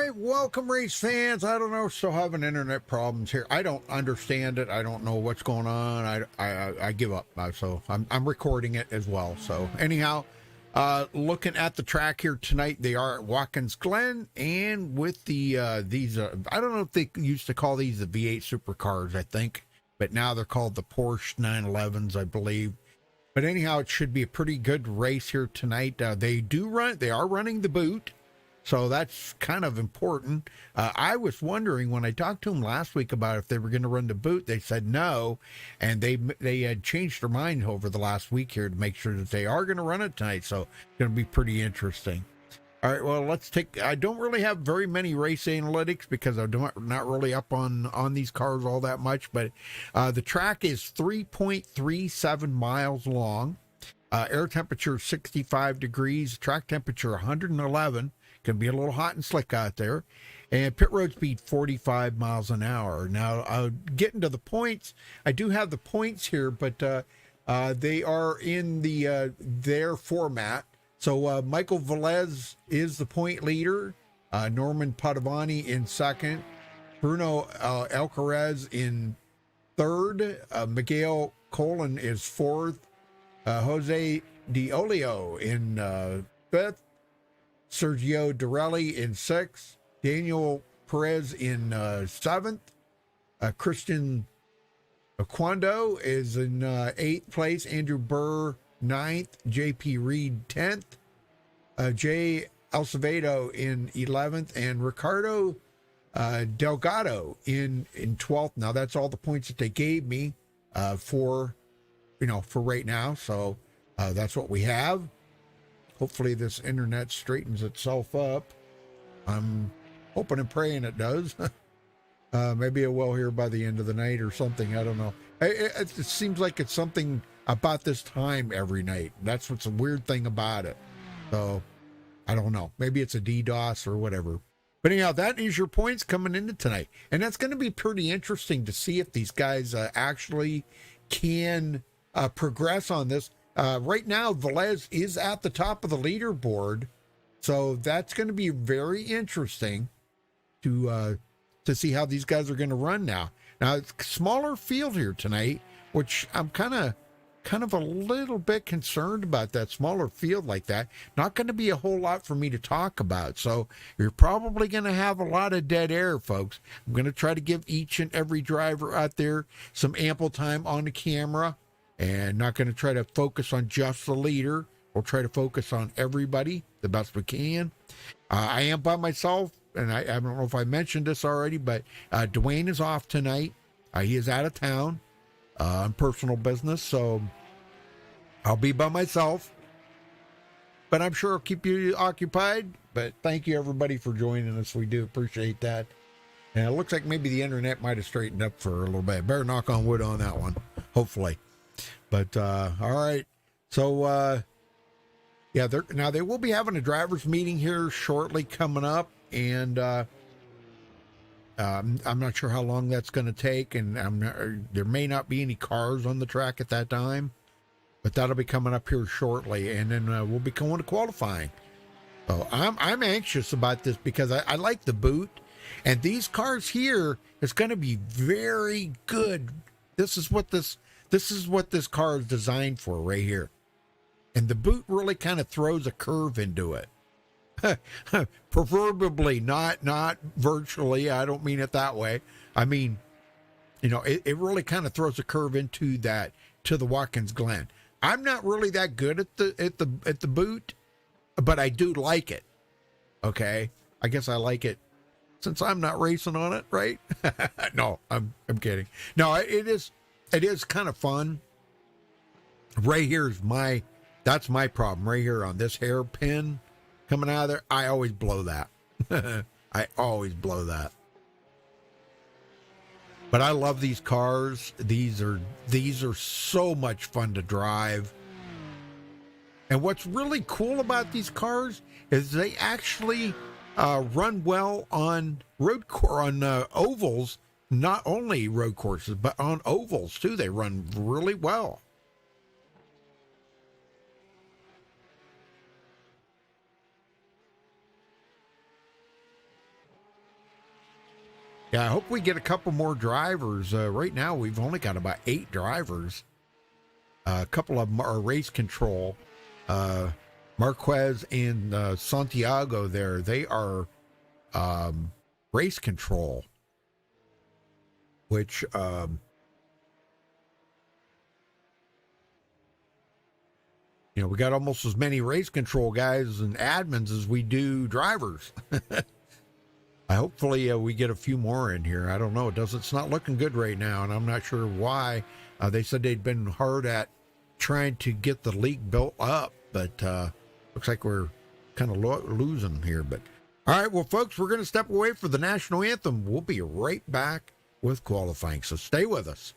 right, welcome race fans. I don't know, still having internet problems here. I don't understand it. I don't know what's going on. I give up. So I'm recording it as well. So anyhow, looking at the track here tonight, they are at Watkins Glen, and with the these I don't know if they used to call these the V8 supercars, I think, but now they're called the Porsche 911s, I believe. But anyhow, it should be a pretty good race here tonight. They are running the boot. So that's kind of important. I was wondering when I talked to them last week about if they were going to run the boot. They said no, and they had changed their mind over the last week here to make sure that they are going to run it tonight. So it's going to be pretty interesting. All right, well, I don't really have very many race analytics because I'm not really up on these cars all that much, but the track is 3.37 miles long. Air temperature 65 degrees, track temperature 111. Can be a little hot and slick out there. And pit road speed 45 miles an hour. Now, getting to the points, I do have the points here, but they are in their format. So Michael Velez is the point leader. Norman Padovani in second. Bruno Alcaraz in third. Miguel Colon is fourth. Jose Diolio in fifth. Sergio Dorelli in sixth, Daniel Perez in seventh, Christian Aquando is in eighth place, Andrew Burr ninth, J.P. Reed 10th, Jay Alcevedo in 11th, and Ricardo Delgado in 12th. Now that's all the points that they gave me for right now. So that's what we have. Hopefully this internet straightens itself up. I'm hoping and praying it does. Maybe it will here by the end of the night or something. I don't know. It seems like it's something about this time every night. That's what's a weird thing about it. So I don't know. Maybe it's a DDoS or whatever. But anyhow, that is your points coming into tonight. And that's going to be pretty interesting to see if these guys actually can progress on this. Right now, Velez is at the top of the leaderboard, so that's going to be very interesting to see how these guys are going to run now. Now, it's a smaller field here tonight, which I'm kind of a little bit concerned about that smaller field like that. Not going to be a whole lot for me to talk about, so you're probably going to have a lot of dead air, folks. I'm going to try to give each and every driver out there some ample time on the camera. And not going to try to focus on just the leader. We'll try to focus on everybody the best we can. I am by myself, and I don't know if I mentioned this already, but Dwayne is off tonight. He is out of town on personal business, so I'll be by myself. But I'm sure I'll keep you occupied. But thank you, everybody, for joining us. We do appreciate that. And it looks like maybe the internet might have straightened up for a little bit. Better knock on wood on that one, hopefully. But, all right. So, yeah, now they will be having a driver's meeting here shortly coming up. And I'm not sure how long that's going to take. And there may not be any cars on the track at that time. But that'll be coming up here shortly. And then we'll be going to qualifying. So I'm anxious about this because I like the boot. And these cars here is going to be very good. This is what this car is designed for right here. And the boot really kind of throws a curve into it. Proverbially, not virtually. I don't mean it that way. I mean, it really kind of throws a curve into to the Watkins Glen. I'm not really that good at the boot, but I do like it. Okay. I guess I like it since I'm not racing on it, right? No, I'm kidding. No, it is kind of fun. Right here is that's my problem. Right here on this hairpin coming out of there, I always blow that. I always blow that. But I love these cars. These are so much fun to drive. And what's really cool about these cars is they actually run well on ovals. Not only road courses, but on ovals, too. They run really well. Yeah, I hope we get a couple more drivers. Right now, we've only got about 8 drivers. A couple of them are race control. Marquez and Santiago there, they are race control, which we got almost as many race control guys and admins as we do drivers. Hopefully we get a few more in here. I don't know. It's not looking good right now, and I'm not sure why. They said they'd been hard at trying to get the league built up, but looks like we're kind of losing here. But all right, well, folks, we're going to step away for the national anthem. We'll be right back with qualifying, so stay with us.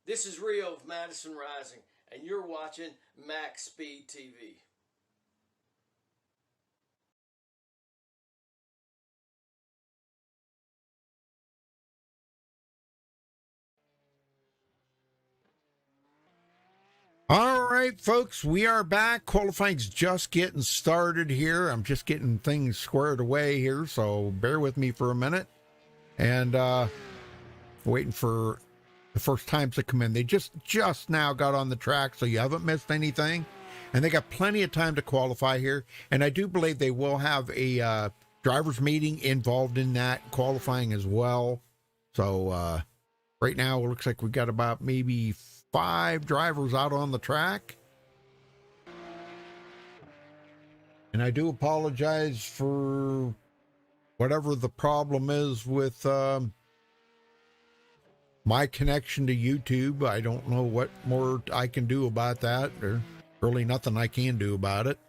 This is Rio of Madison Rising, and you're watching Max Speed TV. All right, folks, we are back. Qualifying's just getting started here. I'm just getting things squared away here, so bear with me for a minute. And waiting for the first times to come in. They just now got on the track, so you haven't missed anything. And they got plenty of time to qualify here. And I do believe they will have a driver's meeting involved in that qualifying as well. So right now, it looks like we got about maybe 5 drivers out on the track. And I do apologize for whatever the problem is with my connection to YouTube. I don't know what more I can do about that. There's really nothing I can do about it.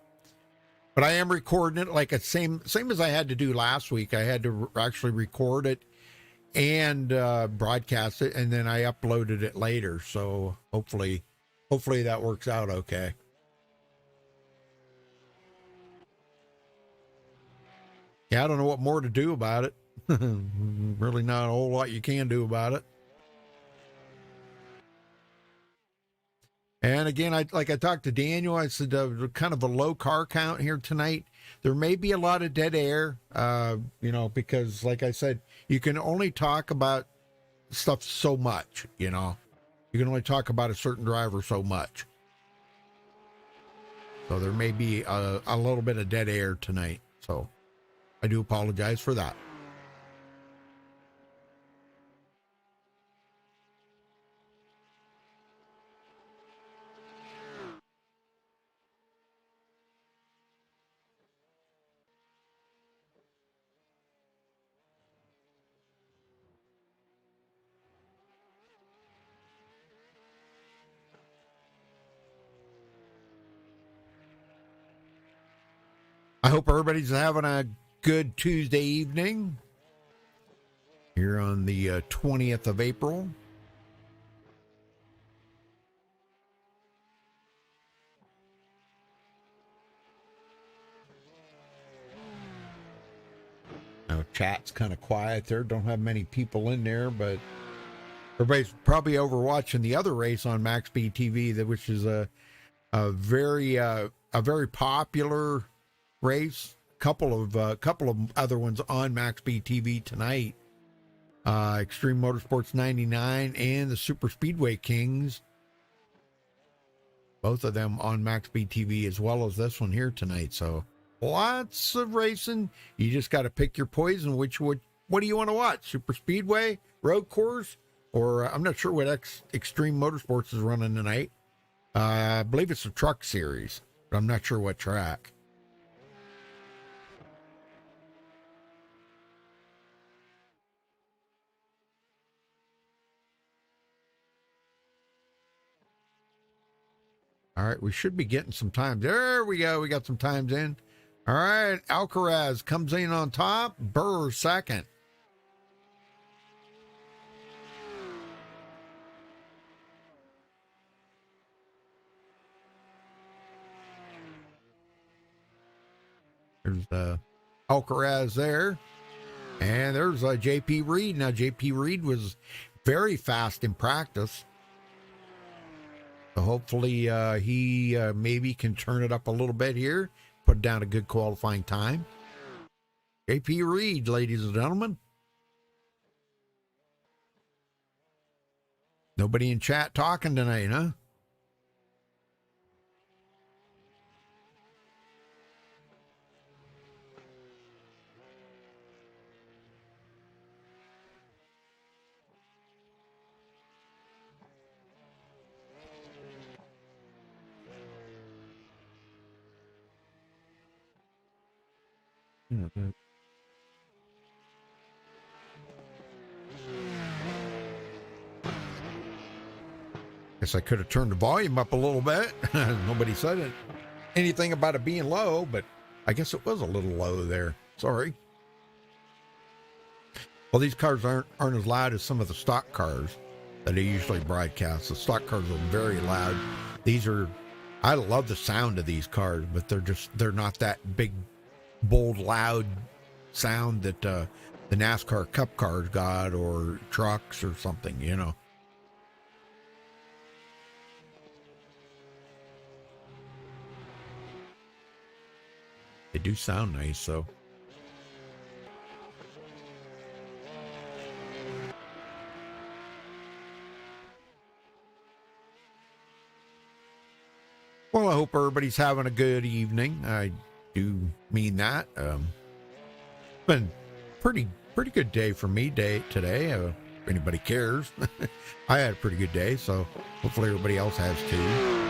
But I am recording it like it's same as I had to do last week. I had to actually record it and broadcast it, and then I uploaded it later. So hopefully that works out okay. Yeah, I don't know what more to do about it. Really not a whole lot you can do about it. And again, I talked to Daniel. I said kind of a low car count here tonight. There may be a lot of dead air, because like I said, you can only talk about stuff so much. You can only talk about a certain driver so much. So there may be a little bit of dead air tonight. So I do apologize for that. I hope everybody's having a good Tuesday evening here on the 20th of April. Now, chat's kind of quiet there. Don't have many people in there, but everybody's probably over watching the other race on MaxspeedTV, which is a very popular race. Couple of other ones on MaxspeedTV tonight. Extreme Motorsports 99 and the Super Speedway Kings. Both of them on MaxspeedTV, as well as this one here tonight. So lots of racing. You just got to pick your poison. What do you want to watch? Super Speedway, road course, or I'm not sure what Extreme Motorsports is running tonight. I believe it's a truck series, but I'm not sure what track. All right, we should be getting some times. There we go. We got some times in. All right, Alcaraz comes in on top. Burr second. There's Alcaraz there. And there's J.P. Reed. Now, J.P. Reed was very fast in practice. So hopefully he maybe can turn it up a little bit here, put down a good qualifying time. J.P. Reed, ladies and gentlemen. Nobody in chat talking tonight, huh? Guess I could have turned the volume up a little bit. Nobody said anything about it being low, but I guess it was a little low there. Sorry. Well, these cars aren't as loud as some of the stock cars. that I usually broadcast. The stock cars are very loud. I love the sound of these cars, but they're not that big, bold, loud sound that the NASCAR Cup cars got, or trucks or something, you know. They do sound nice, though. Well, I hope everybody's having a good evening. I do mean that. Been pretty good day for me today. If anybody cares, I had a pretty good day, so hopefully everybody else has too.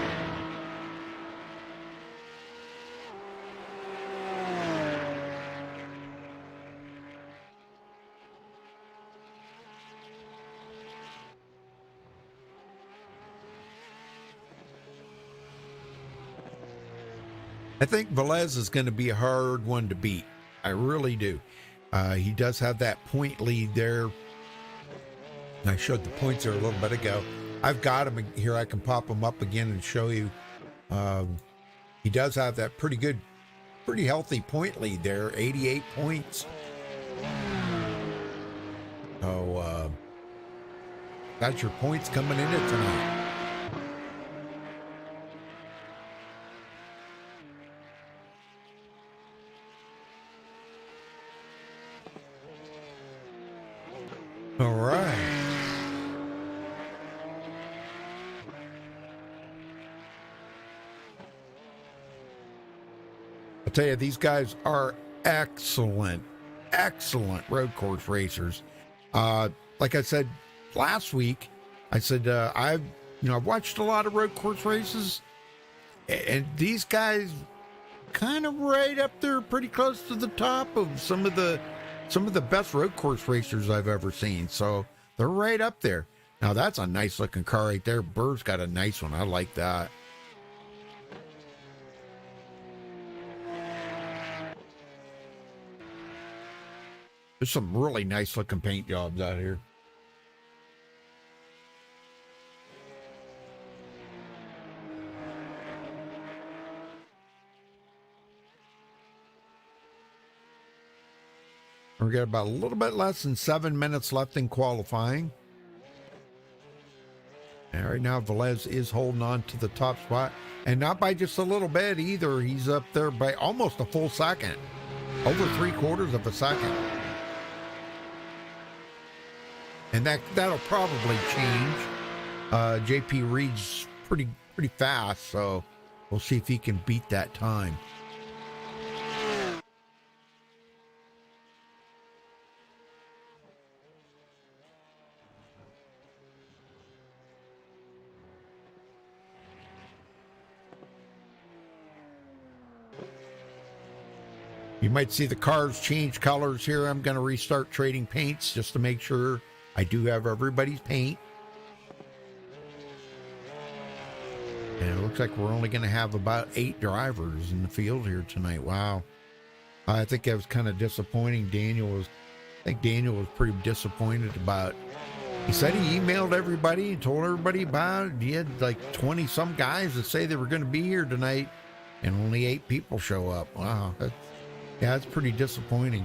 I think Velez is going to be a hard one to beat. I really do. He does have that point lead there. I showed the points there a little bit ago. I've got him here. I can pop him up again and show you. He does have that pretty healthy point lead there, 88 points. So got your points coming in it tonight. All right. I'll tell you, these guys are excellent road course racers. Like I said last week, I said I've watched a lot of road course races, and these guys kind of right up there, pretty close to the top of some of the best road course racers I've ever seen. So they're right up there. Now that's a nice looking car right there. Burr's got a nice one. I like that. There's some really nice looking paint jobs out here. We got about a little bit less than 7 minutes left in qualifying. And right now, Velez is holding on to the top spot. And not by just a little bit either. He's up there by almost a full second. Over 3/4 of a second. And that'll probably change. JP Reed's pretty fast, so we'll see if he can beat that time. You might see the cars change colors here. I'm going to restart trading paints just to make sure I do have everybody's paint. And it looks like we're only going to have about 8 drivers in the field here tonight. Wow. I think that was kind of disappointing. I think Daniel was pretty disappointed about. He said he emailed everybody and told everybody about it. He had like 20 some guys that say they were going to be here tonight, and only 8 people show up. Wow. That's pretty disappointing.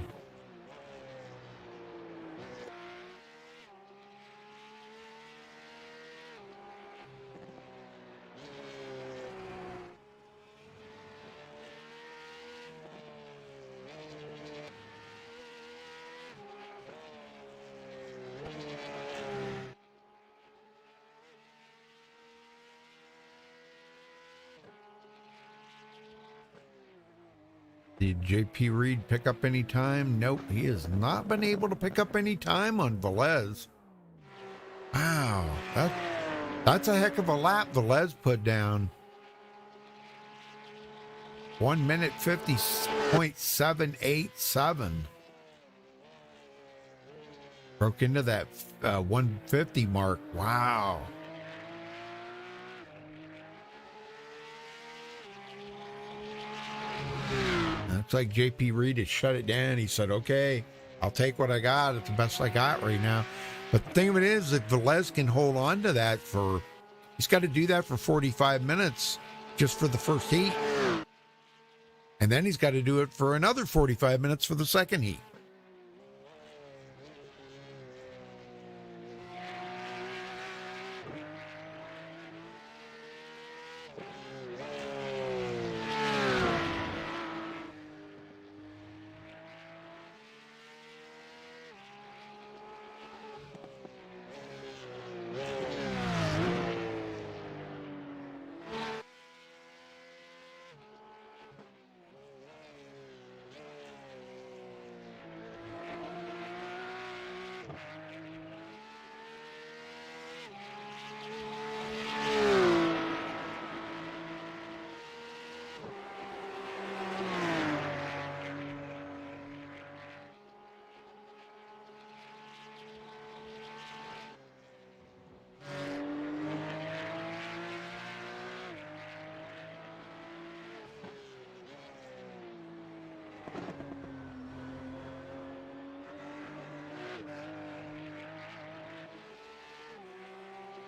Did JP Reed pick up any time? Nope, he has not been able to pick up any time on Velez. Wow, that's a heck of a lap Velez put down. 1 minute 50.787. Broke into that 150 mark. Wow. Looks like JP Reed has shut it down. He said, okay, I'll take what I got. It's the best I got right now. But the thing of it is that Velez can hold on to that for, he's got to do that for 45 minutes just for the first heat. And then he's got to do it for another 45 minutes for the second heat.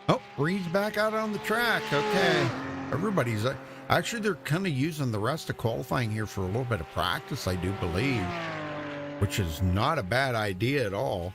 Oh, Reed's back out on the track. Okay. Everybody's actually, they're kind of using the rest of qualifying here for a little bit of practice, I do believe, which is not a bad idea at all.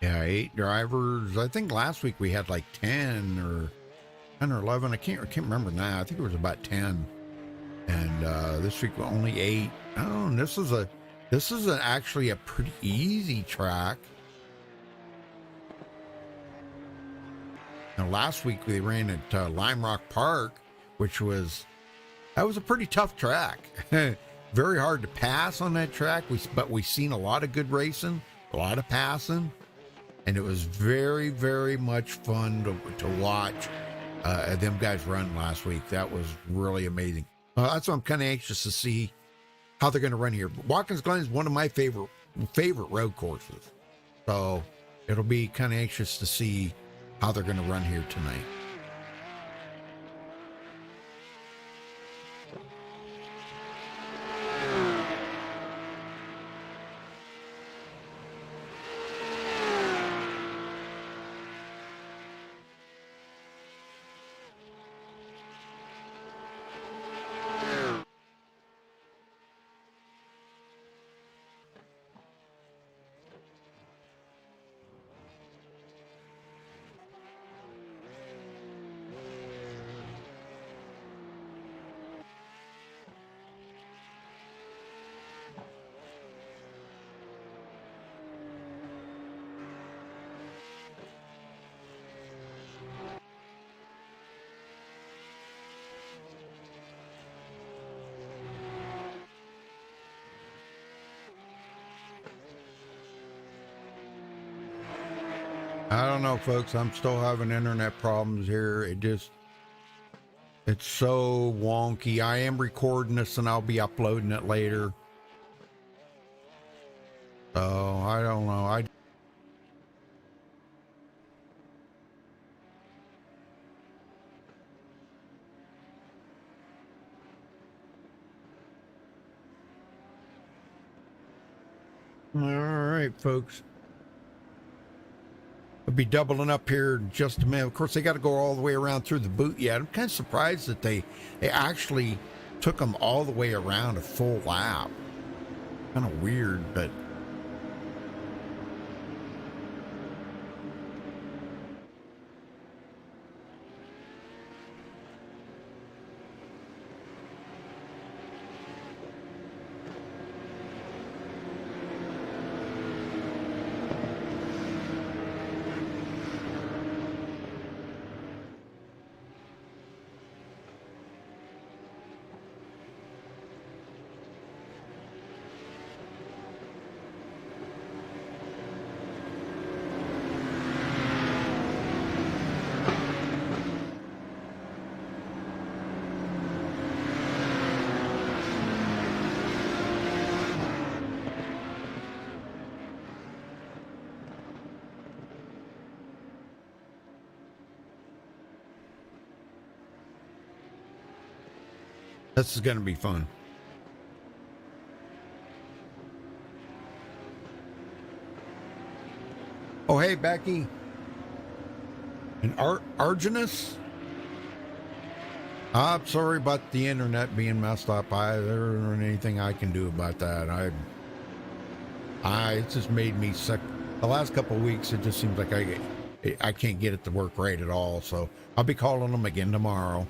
Yeah, 8 drivers. I think last week we had like 10 or 11. I can't remember now. I think it was about 10. And this week only 8. Oh, and this is actually a pretty easy track. Now, last week we ran at Lime Rock Park, which was a pretty tough track. Very hard to pass on that track. But we've seen a lot of good racing, a lot of passing. And it was very, very much fun to watch them guys run last week. That was really amazing. That's what I'm kind of anxious to see how they're going to run here. Watkins Glen is one of my favorite road courses. So it'll be kind of anxious to see how they're going to run here tonight. I don't know, folks. I'm still having internet problems here. It's so wonky. I am recording this and I'll be uploading it later. So I don't know. All right, folks. I'll be doubling up here in just a minute. Of course, they got to go all the way around through the boot yet. I'm kind of surprised that they actually took them all the way around a full lap. Kind of weird, but This is going to be fun. Oh, hey, Becky. And Arginus? I'm sorry about the internet being messed up. There isn't anything I can do about that. It just made me sick. The last couple of weeks, it just seems like I can't get it to work right at all. So I'll be calling them again tomorrow.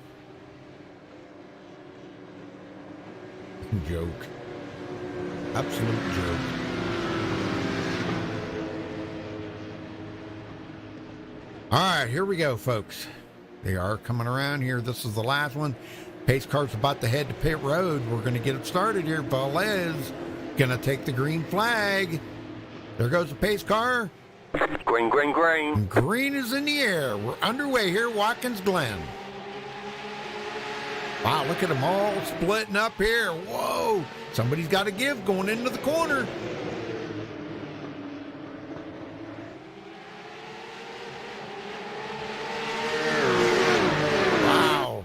Joke. Absolute joke. All right, here we go, folks. They are coming around here. This is the last one. Pace car's about to head to pit road. We're going to get it started here. Velez going to take the green flag. There goes the pace car. Green, green, green. And green is in the air. We're underway here, Watkins Glen. Wow, look at them all splitting up here. Whoa, somebody's got to give going into the corner. Wow.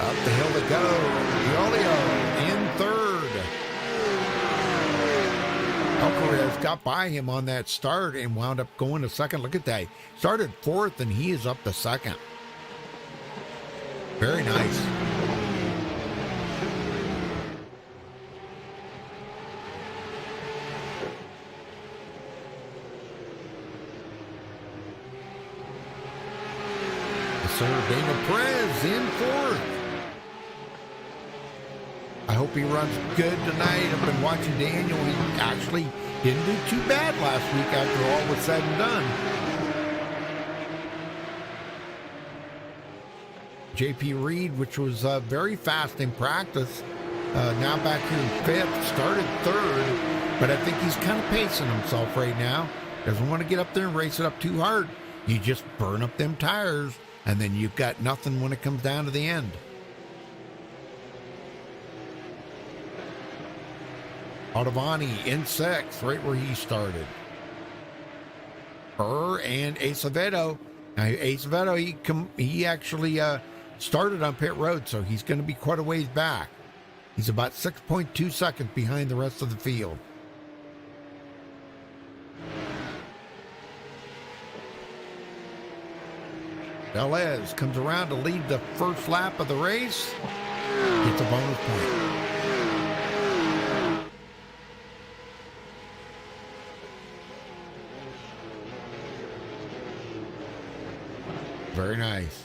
Up the hill they go. Giolio in third. Alvarez got by him on that start and wound up going to second. Look at that. Started fourth and he is up to second. Very nice. Sir Daniel Perez in fourth. I hope he runs good tonight. I've been watching Daniel. He actually didn't do too bad last week after all was said and done. JP Reed, which was very fast in practice, now back here in fifth, started third, but I think he's kind of pacing himself right now. Doesn't want to get up there and race it up too hard. You just burn up them tires, and then you've got nothing when it comes down to the end. Ottavani in sixth, right where he started. And Acevedo. Now, Acevedo, he actually started on pit road, so he's going to be quite a ways back. He's about 6.2 seconds behind the rest of the field. Velez comes around to lead the first lap of the race. Gets a bonus point. Very nice.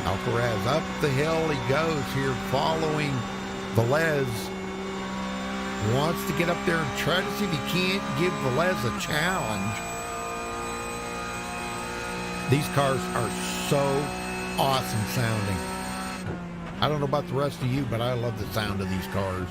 Alcaraz up the hill he goes here, following Velez. Wants to get up there and try to see if he can't give Velez a challenge. These cars are so awesome sounding. I don't know about the rest of you, but I love the sound of these cars.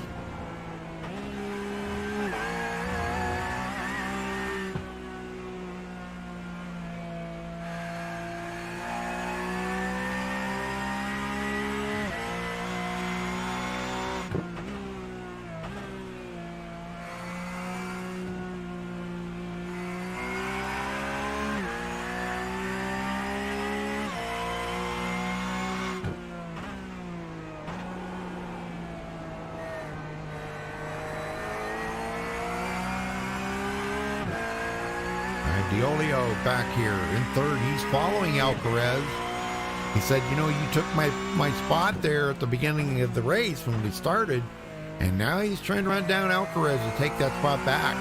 Diolio back here in third. He's following Alcaraz. He said, you know, you took my spot there at the beginning of the race when we started, and now he's trying to run down Alcaraz to take that spot back.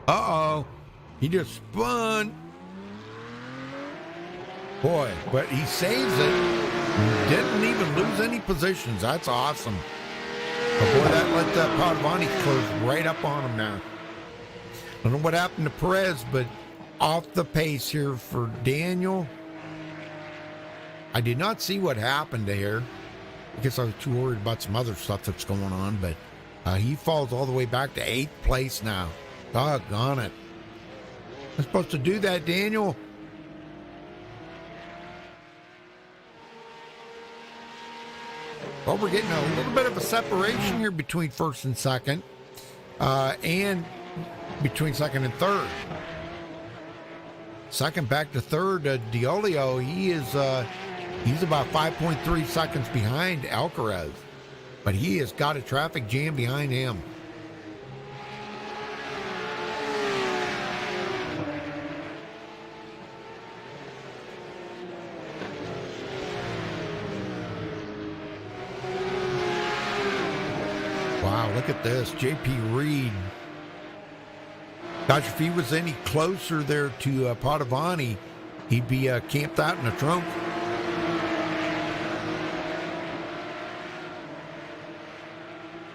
Uh-oh. He just spun. Boy, but he saves it. Didn't even lose any positions. That's awesome. But boy, that let Padovani close right up on him now. I don't know what happened to Perez, but off the pace here for Daniel. I did not see what happened here. I guess I was too worried about some other stuff that's going on, but he falls all the way back to 8th place now. Doggone it. I'm supposed to do that, Daniel. Well, we're getting a little bit of a separation here between first and second, and between second and third. Second back to third, Diolio, he's about 5.3 seconds behind Alcaraz, but he has got a traffic jam behind him. Wow, look at this. JP Reed. Gosh, if he was any closer there to Padovani, he'd be camped out in the trunk.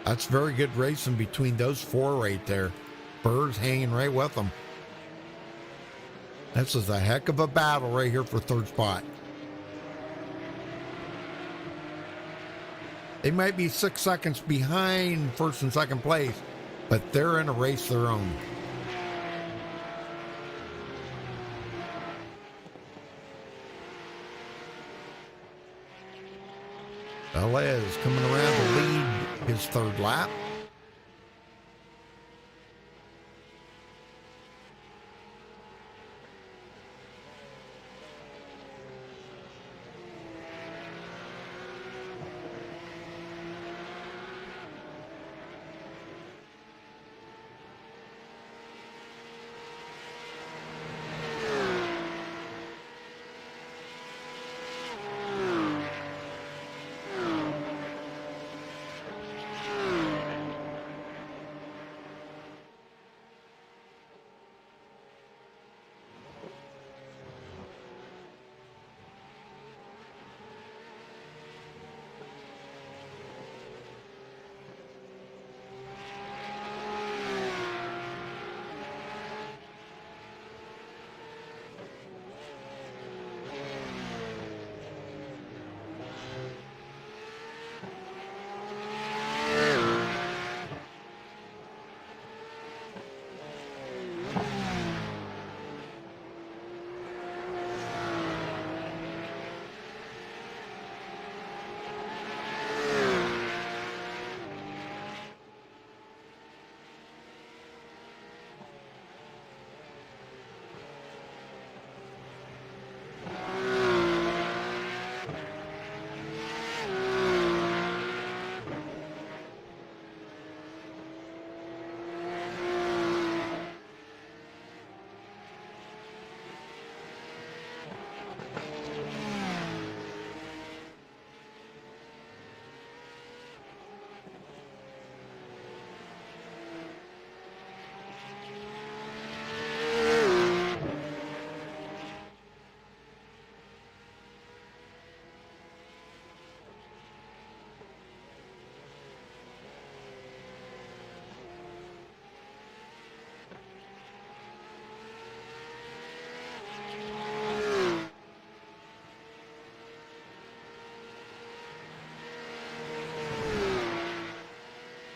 That's very good racing between those four right there. Burr's hanging right with them. This is a heck of a battle right here for third spot. They might be 6 seconds behind first and second place, but they're in a race of their own. Velez coming around to lead his third lap.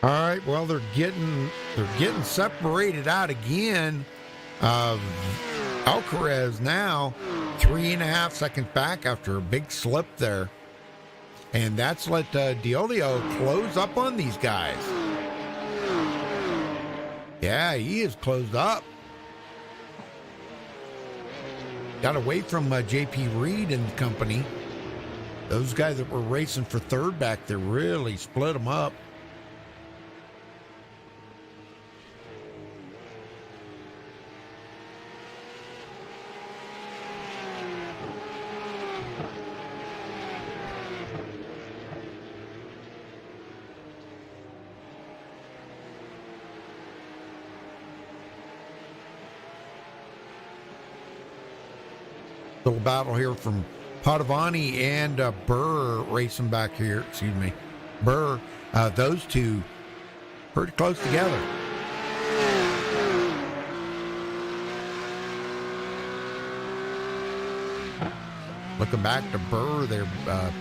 All right, well, they're getting separated out again. Alcaraz now 3.5 seconds back after a big slip there. And that's let Diolio close up on these guys. Yeah, he is closed up. Got away from JP Reed and company. Those guys that were racing for third back there really split them up. Little battle here from Padovani and Burr racing back here. Excuse me. Burr, those two pretty close together. Looking back to Burr there,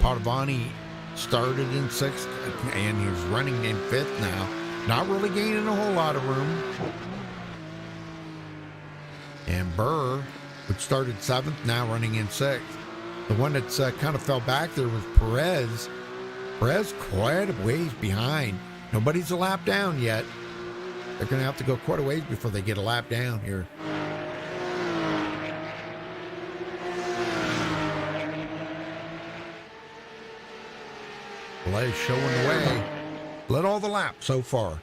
Padovani started in sixth, and he's running in fifth now. Not really gaining a whole lot of room. And Burr, which started seventh, now running in sixth. The one that's kind of fell back there was Perez. Perez quite a ways behind. Nobody's a lap down yet. They're going to have to go quite a ways before they get a lap down here. Perez showing the way. Led all the laps so far.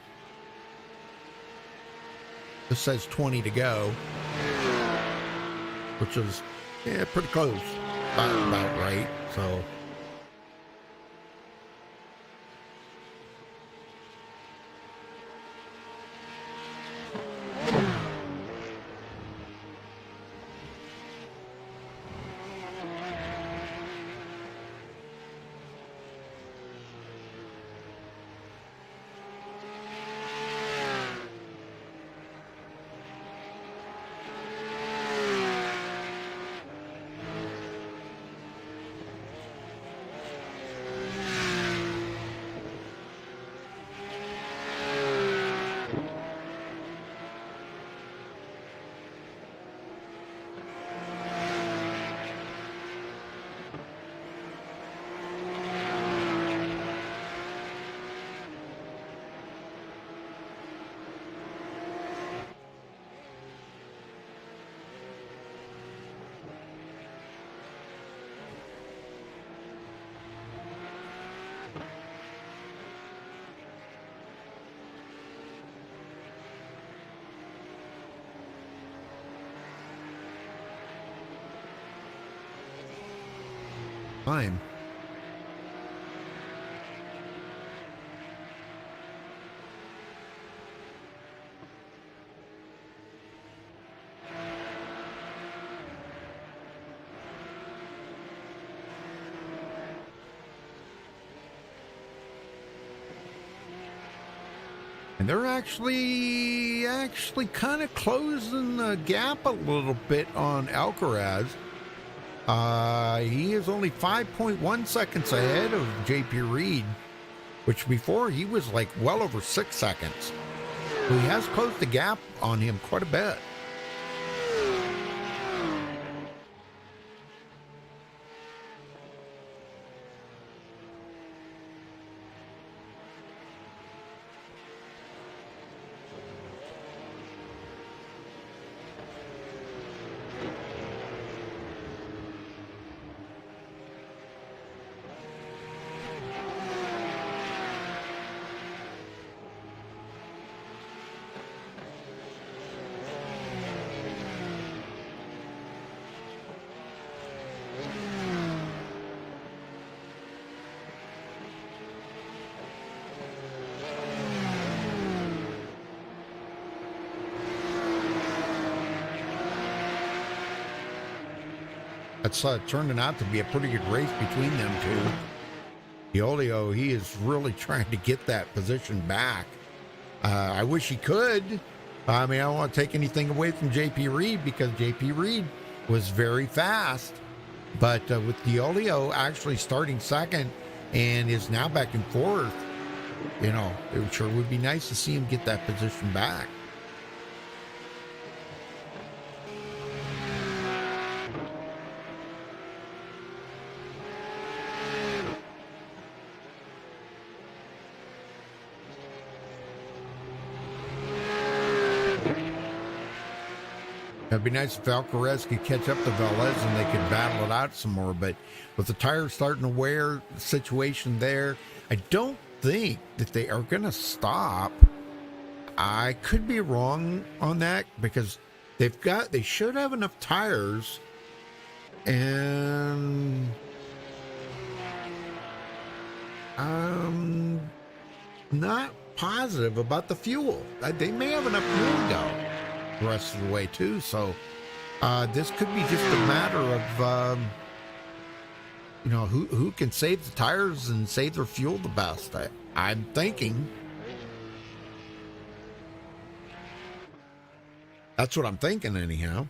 This says 20 to go, which is pretty close. About right. So. Time. And they're actually kind of closing the gap a little bit on Alcaraz. He is only 5.1 seconds ahead of JP Reed, which before he was like well over 6 seconds. So he has closed the gap on him quite a bit. It's turning out to be a pretty good race between them two. Diolio, he is really trying to get that position back. I wish he could. I mean, I don't want to take anything away from JP Reed because JP Reed was very fast. But with Diolio actually starting second and is now back and forth, you know, it sure would be nice to see him get that position back. It'd be nice if Alcaraz could catch up to Velez and they could battle it out some more. But with the tires starting to wear, the situation there, I don't think that they are going to stop. I could be wrong on that because they should have enough tires, and I'm not positive about the fuel. They may have enough fuel to go the rest of the way too. So this could be just a matter of you know, who can save the tires and save their fuel the best. I'm thinking that's what I'm thinking anyhow.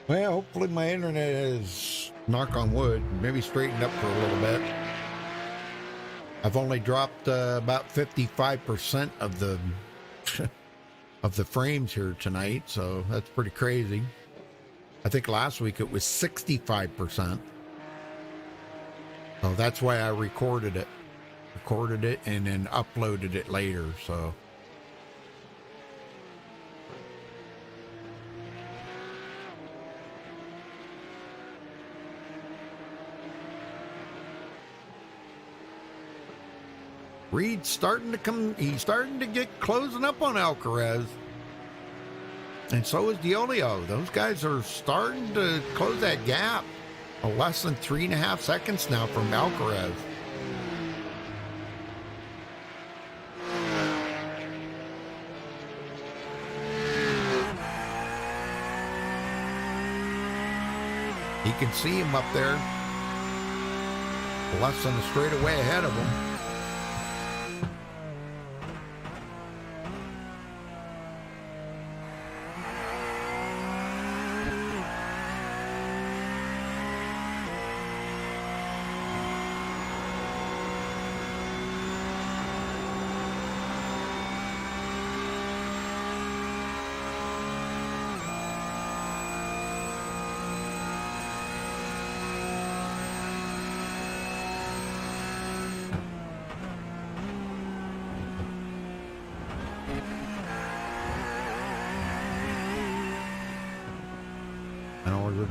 Well, hopefully my internet is, knock on wood, maybe straightened up for a little bit. I've only dropped about 55% of the of the frames here tonight, so that's pretty crazy. I think last week it was 65%. So that's why I recorded it and then uploaded it later. So Reed's starting to come. He's starting to get closing up on Alcaraz, and so is Diolio. Those guys are starting to close that gap. Less than 3.5 seconds now from Alcaraz. He can see him up there, less than a straightaway ahead of him.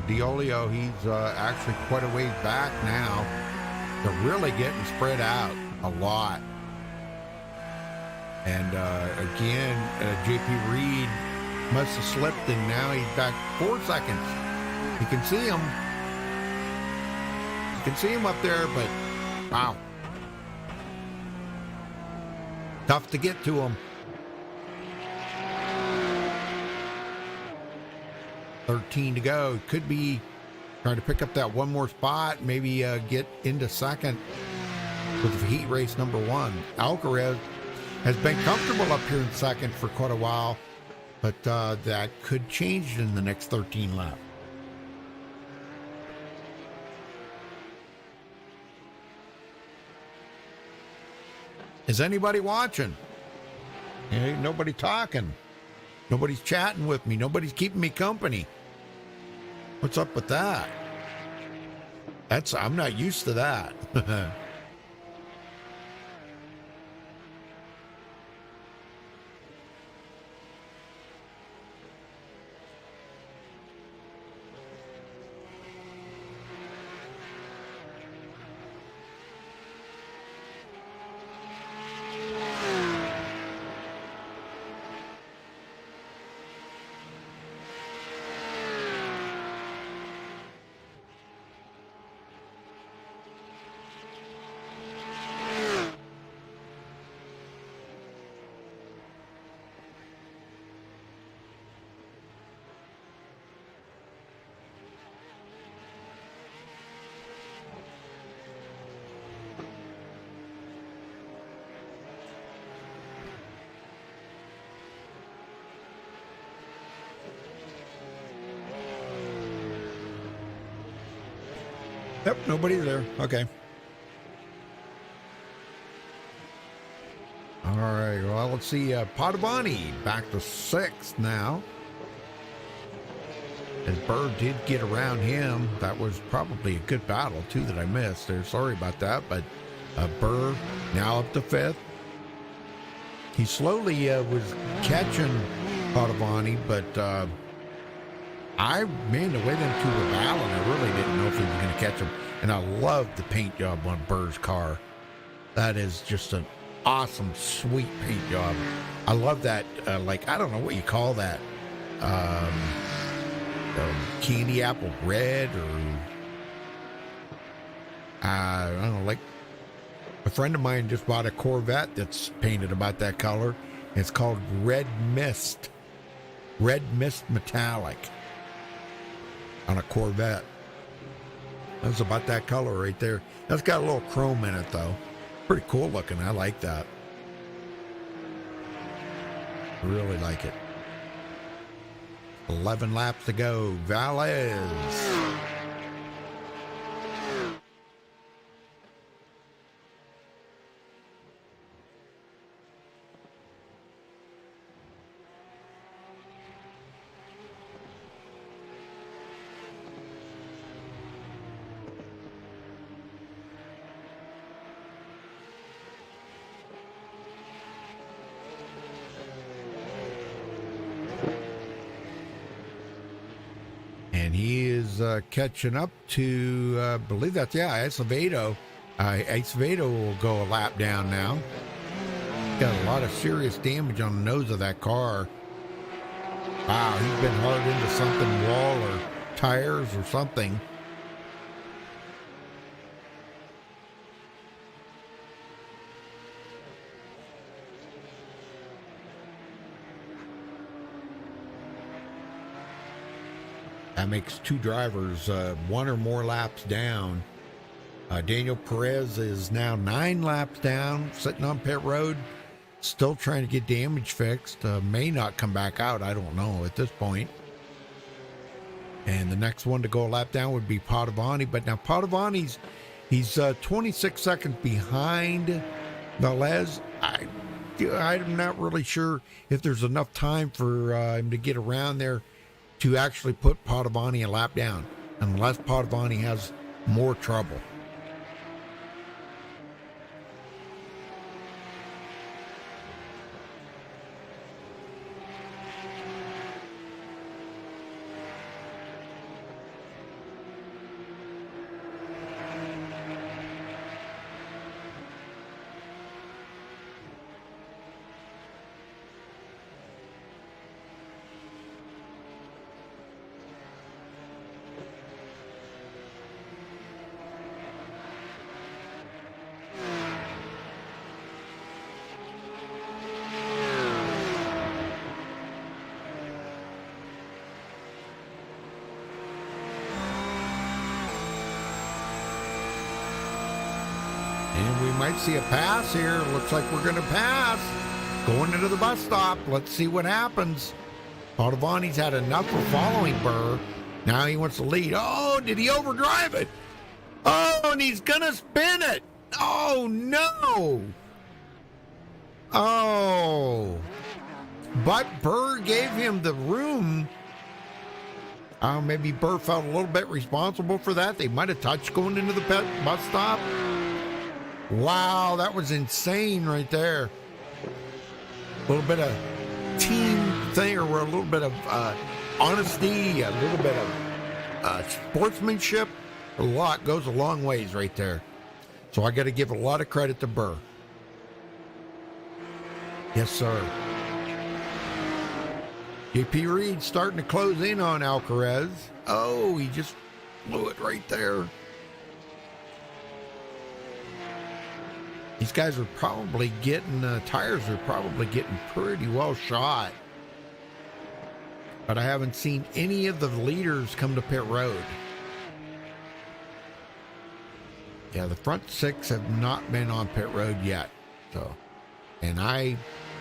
Diolio, he's actually quite a ways back now. They're really getting spread out a lot. And again, JP Reed must have slipped, and now he's back 4 seconds. You can see him. You can see him up there, but wow. Tough to get to him. 13 to go. Could be trying to pick up that one more spot, maybe get into second with heat race number 1. Alcaraz has been comfortable up here in second for quite a while, but that could change in the next 13 laps. Is anybody watching? Ain't nobody talking. Nobody's chatting with me. Nobody's keeping me company. What's up with that? I'm not used to that. Yep, nobody's there. Okay. All right. Well, let's see. Padovani back to 6th now. As Burr did get around him. That was probably a good battle, too, that I missed there. Sorry about that. But Burr now up to 5th. He slowly was catching Padovani, but the way them two were battling, I really didn't know if he was going to catch him. And I love the paint job on Burr's car. That is just an awesome, sweet paint job. I love that, I don't know what you call that. Candy apple red, or I don't know, like a friend of mine just bought a Corvette that's painted about that color. It's called Red Mist Metallic on a Corvette. That's about that color right there. That's got a little chrome in it, though. Pretty cool looking. I like that. I really like it. 11 laps to go. Valles. And he is catching up to, I believe that's, Acevedo. Acevedo will go a lap down now. Got a lot of serious damage on the nose of that car. Wow, he's been hard into something, wall or tires or something. That makes two drivers one or more laps down. Daniel Perez is now 9 laps down, sitting on pit road, still trying to get damage fixed. May not come back out, I don't know at this point. And the next one to go a lap down would be Padovani. But now Padovani's, he's 26 seconds behind Velez. I'm not really sure if there's enough time for him to get around there to actually put Padovani a lap down, unless Padovani has more trouble. And we might see a pass here. Looks like we're going to pass. Going into the bus stop. Let's see what happens. Padovani's had enough of following Burr. Now he wants to lead. Oh, did he overdrive it? Oh, and he's going to spin it. Oh, no. Oh. But Burr gave him the room. Maybe Burr felt a little bit responsible for that. They might have touched going into the bus stop. Wow, that was insane right there. A little bit of team thing, or a little bit of honesty, a little bit of sportsmanship. A lot goes a long ways right there. So I got to give a lot of credit to Burr. Yes, sir. JP Reed starting to close in on Alcaraz. Oh, he just blew it right there. These guys are probably getting, tires are probably getting pretty well shot. But I haven't seen any of the leaders come to pit road. Yeah, the front 6 have not been on pit road yet. So, and I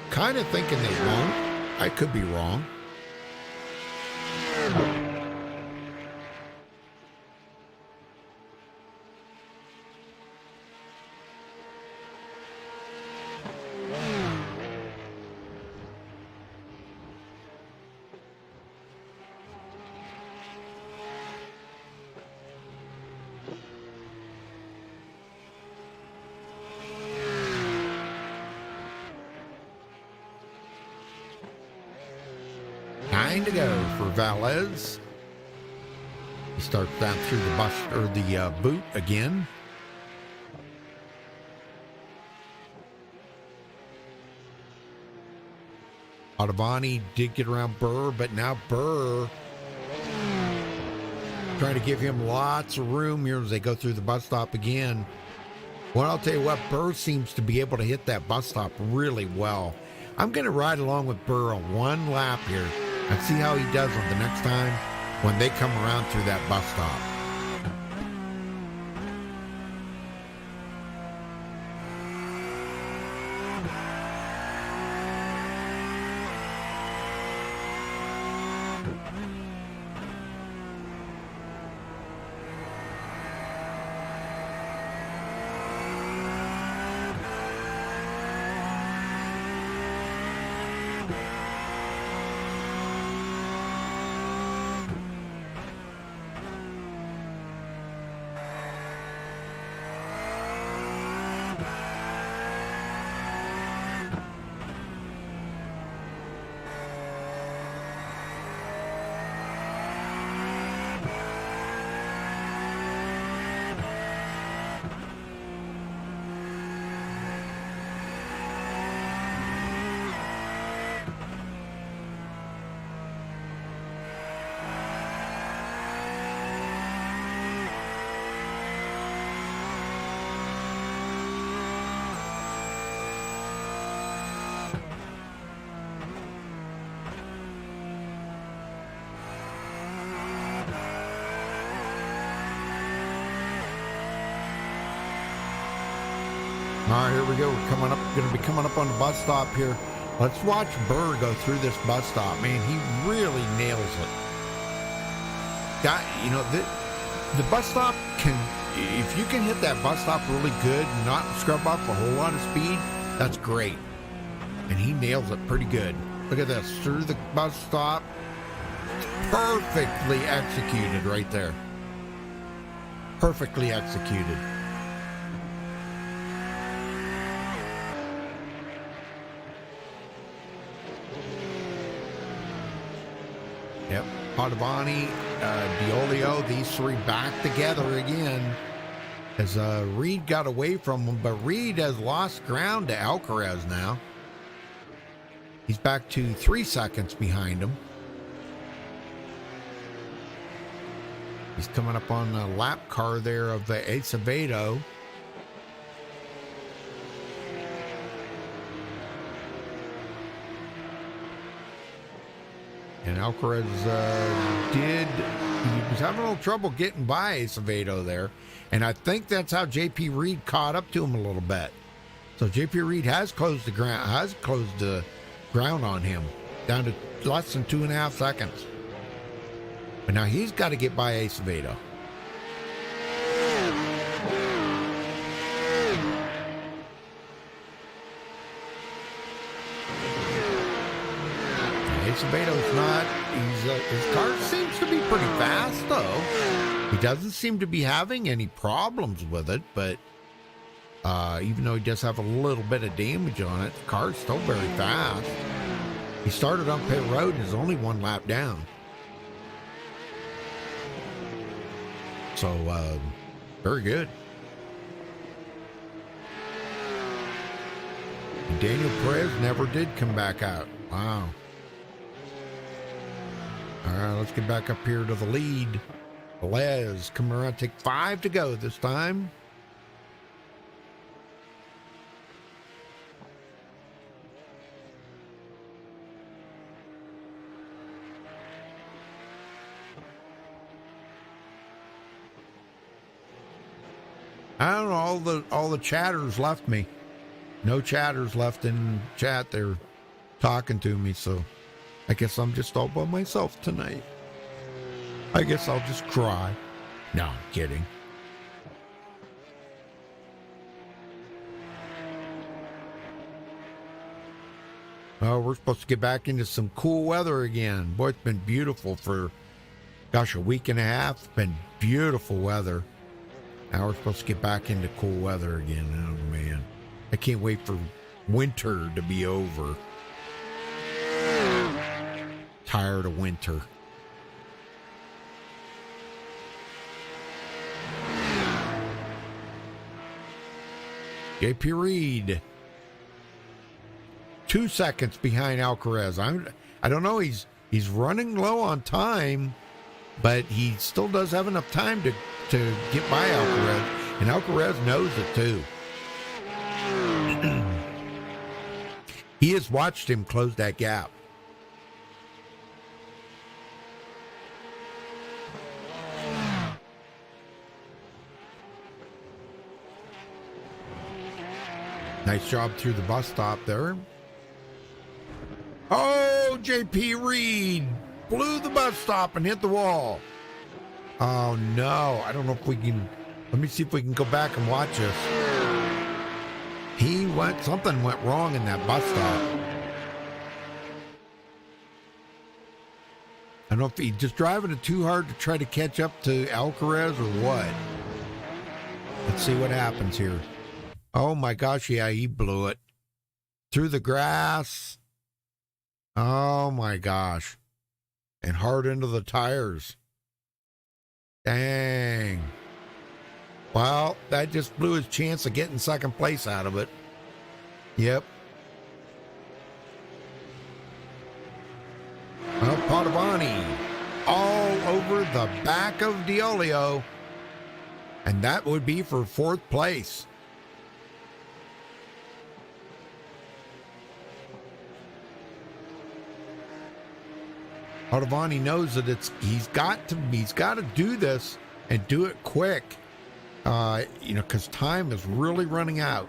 kind of thinking they won't. I could be wrong. To go for Velez. He starts down through the bus or the boot again. Padovani did get around Burr, but now Burr trying to give him lots of room here as they go through the bus stop again. Well, I'll tell you what, Burr seems to be able to hit that bus stop really well. I'm going to ride along with Burr on one lap here and see how he does on the next time when they come around through that bus stop. All right, here we go. We're coming up. Going to be coming up on the bus stop here. Let's watch Burr go through this bus stop. Man, he really nails it. Got, you know, the bus stop can, if you can hit that bus stop really good and not scrub up a whole lot of speed, that's great. And he nails it pretty good. Look at this, through the bus stop. Perfectly executed right there. Perfectly executed. Yep, Padovani, Diolio, these three back together again as Reed got away from him, but Reed has lost ground to Alcaraz now. He's back to 3 seconds behind him. He's coming up on the lap car there of Acevedo. And Alcaraz he was having a little trouble getting by Acevedo there. And I think that's how JP Reed caught up to him a little bit. So JP Reed has closed the ground on him down to less than 2.5 seconds. But now he's got to get by Acevedo. Acevedo's not, his car seems to be pretty fast though. He doesn't seem to be having any problems with it, but even though he does have a little bit of damage on it, the car's still very fast. He started on pit road and is only 1 lap down. So, very good. And Daniel Perez never did come back out. Wow. All right, let's get back up here to the lead. Velez coming around, take 5 to go this time. I don't know, all the chatters left me. No chatters left in chat. They're talking to me, so I guess I'm just all by myself tonight. I guess I'll just cry. No, I'm kidding. Oh, we're supposed to get back into some cool weather again. Boy, it's been beautiful for, gosh, a week and a half. It's been beautiful weather. Now we're supposed to get back into cool weather again. Oh, man. I can't wait for winter to be over. Tired of winter. JP Reed. 2 seconds behind Alcaraz. I don't know. He's running low on time, but he still does have enough time to get by Alcaraz, and Alcaraz knows it too. He has watched him close that gap. Nice job through the bus stop there. Oh, JP Reed blew the bus stop and hit the wall. Oh, no. I don't know if we can. Let me see if we can go back and watch this. Something went wrong in that bus stop. I don't know if he's just driving it too hard to try to catch up to Alcaraz or what. Let's see what happens here. Oh, my gosh. Yeah, he blew it. Through the grass. Oh, my gosh. And hard into the tires. Dang. Well, that just blew his chance of getting second place out of it. Yep. Well, Padovani all over the back of Diolio. And that would be for 4th place. Padovani knows that he's got to do this and do it quick. Because time is really running out.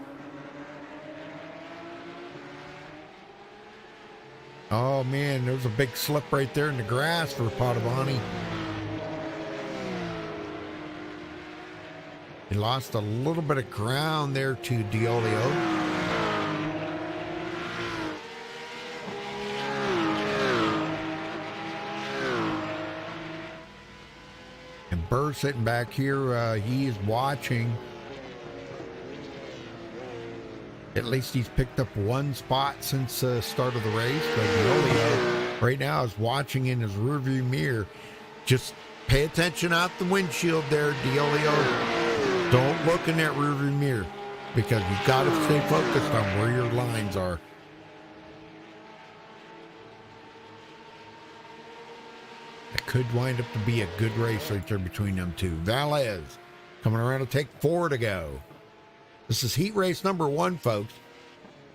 Oh man, there's a big slip right there in the grass for Padovani. He lost a little bit of ground there to Diolio. And Burr sitting back here, he is watching. At least he's picked up one spot since the start of the race. But Diolio right now is watching in his rearview mirror. Just pay attention out the windshield there, Diolio. Don't look in that rearview mirror because you've got to stay focused on where your lines are. It could wind up to be a good race right there between them two. Valles coming around to take 4 to go. This is heat race number 1, folks.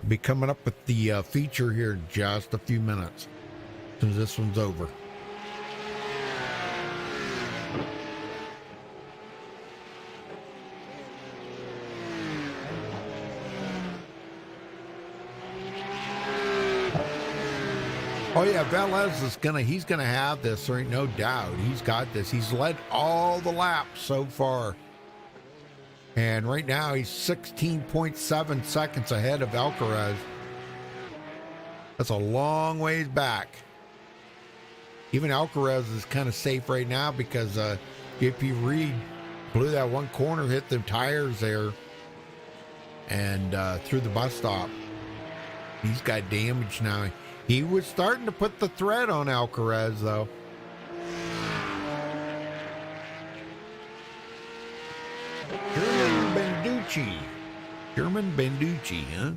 We'll be coming up with the feature here in just a few minutes as soon as this one's over. Oh yeah, Velez is he's gonna have this, there ain't no doubt. He's got this. He's led all the laps so far. And right now he's 16.7 seconds ahead of Alcaraz. That's a long ways back. Even Alcaraz is kind of safe right now because JP Reed blew that one corner, hit the tires there, and through the bus stop. He's got damage now. He was starting to put the threat on Alcaraz, though. German Benducci, huh?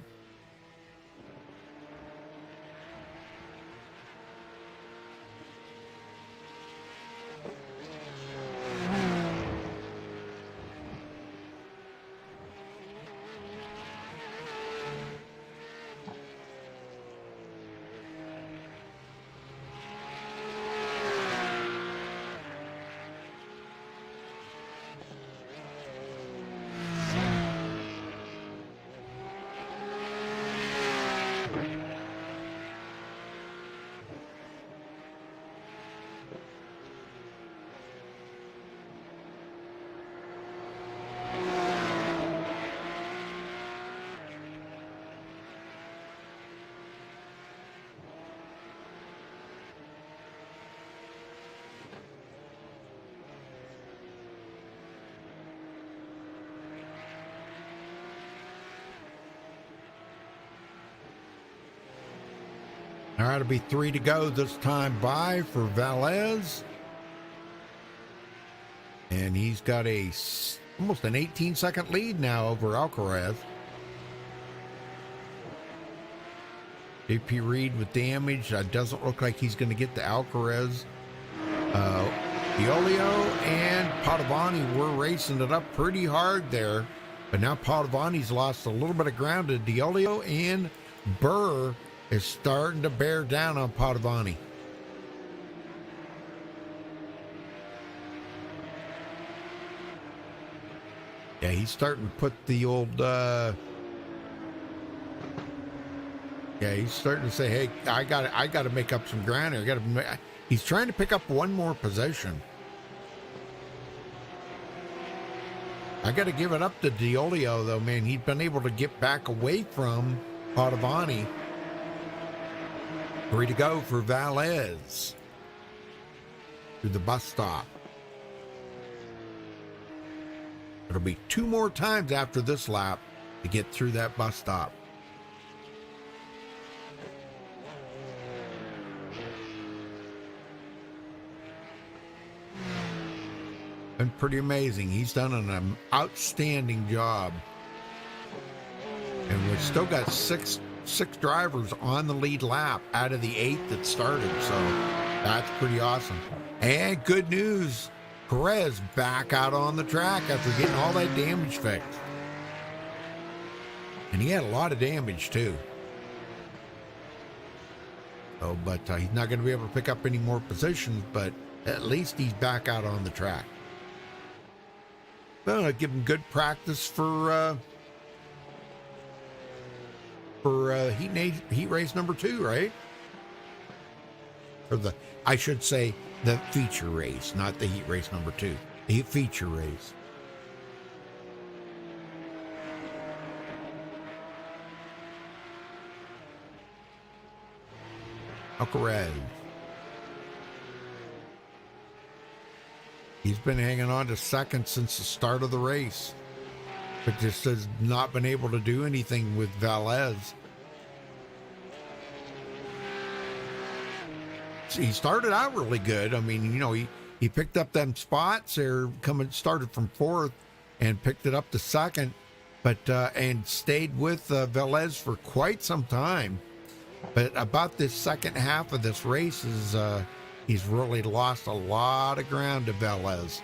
All right, it'll be 3 to go this time by for Valles. And he's got almost an 18-second lead now over Alcaraz. JP Reed with damage. Doesn't look like he's going to get to Alcaraz. Diolio and Padovani were racing it up pretty hard there. But now Padovani's lost a little bit of ground to Diolio, and Burr is starting to bear down on Padovani. Yeah, he's starting to put the old, he's starting to say, hey, I got to make up some ground here. He's trying to pick up one more position. I got to give it up to Diolio, though, man. He's been able to get back away from Padovani. 3 to go for Valles through the bus stop. It'll be 2 more times after this lap to get through that bus stop. Been pretty amazing. He's done an outstanding job. And we've still got six drivers on the lead lap out of the 8 that started, so that's pretty awesome. And good news, Perez back out on the track after getting all that damage fixed. And he had a lot of damage too. Oh, but he's not going to be able to pick up any more positions, but at least he's back out on the track. Well, give him good practice for heat race number 2, right? or I should say, the feature race, not the heat race number 2. The feature race. Alcaraz. He's been hanging on to second since the start of the race, but just has not been able to do anything with Velez. He started out really good. I mean, you know, he picked up them spots there, started from 4th and picked it up to 2nd, but and stayed with Velez for quite some time. But about this second half of this race he's really lost a lot of ground to Velez.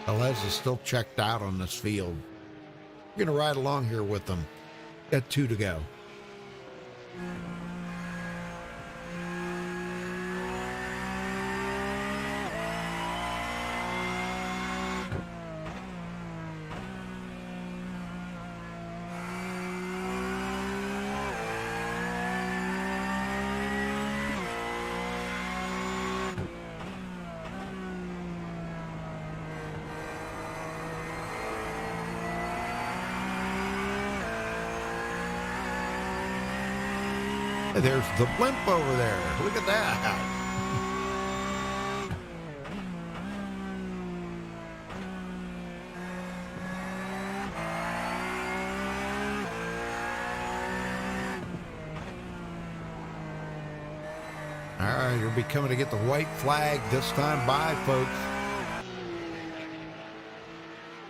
Velez is still checked out on this field. We're going to ride along here with them. Got 2 to go. There's the blimp over there. Look at that. All right, you'll be coming to get the white flag this time by, folks.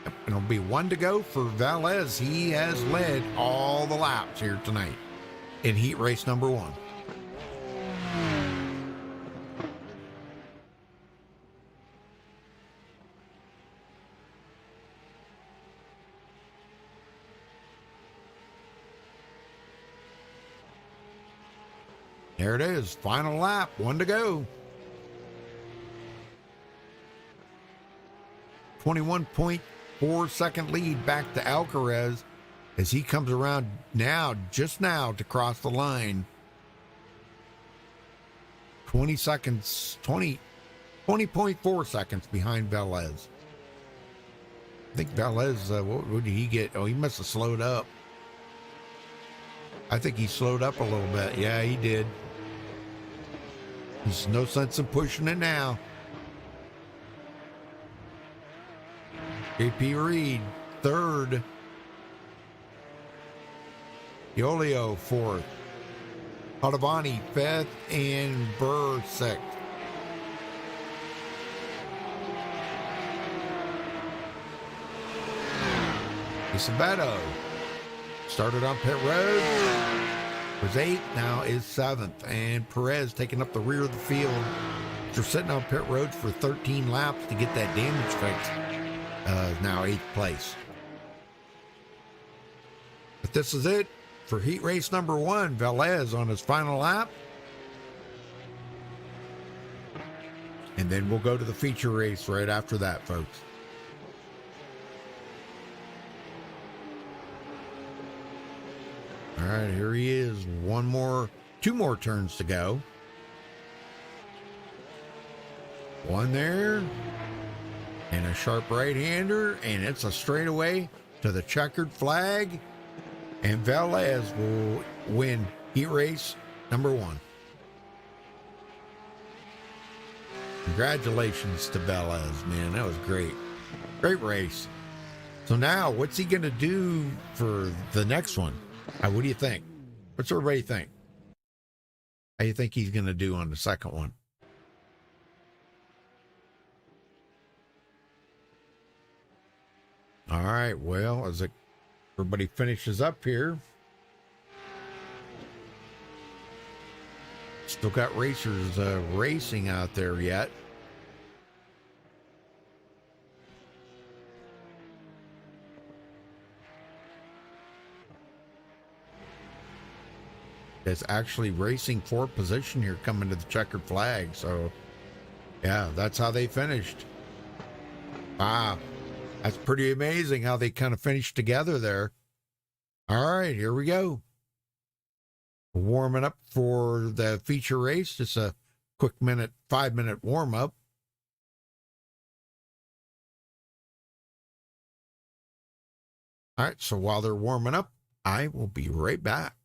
Yep, it'll be 1 to go for Velez. He has led all the laps here tonight in heat race number 1. There it is, final lap, 1 to go. 21.4 second lead back to Alcaraz as he comes around just now to cross the line. 20.4 seconds behind Velez. I think Velez, what did he get? Oh, he must have slowed up. I think he slowed up a little bit. Yeah, he did. There's no sense in pushing it now. JP Reed, 3rd. Yolio, 4th. Padovani, 5th. And Burr, 6th. Isabeto started on pit road. Was 8th, now is 7th. And Perez taking up the rear of the field. After sitting on pit road for 13 laps to get that damage fixed. Now 8th place. But this is it for heat race number 1. Velez on his final lap. And then we'll go to the feature race right after that, folks. All right, here he is. 2 more turns to go. 1 there. And a sharp right-hander. And it's a straightaway to the checkered flag. And Velez will win heat race number 1. Congratulations to Velez, man. That was great. Great race. So now, what's he going to do for the next one? What do you think? What's everybody think? How do you think he's going to do on the second one? All right, well, as everybody finishes up here, still got racers racing out there yet. That's actually racing for position here coming to the checkered flag. So, yeah, that's how they finished. Wow. That's pretty amazing how they kind of finished together there. All right, here we go. Warming up for the feature race. Just a quick 5-minute warm up. All right, so while they're warming up, I will be right back.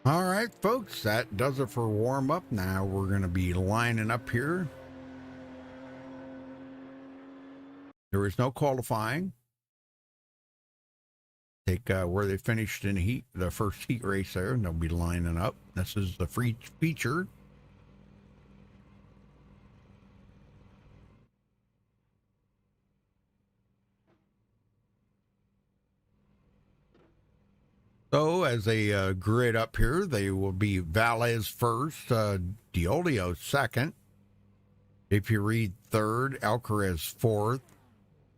All right, folks, that does it for warm up. Now we're going to be lining up here There is no qualifying. Take where they finished in heat, the first heat race there, and they'll be lining up. This is the free feature. So as a grid up here, they will be Valles first, Diolio second. If you read third, Alcaraz fourth,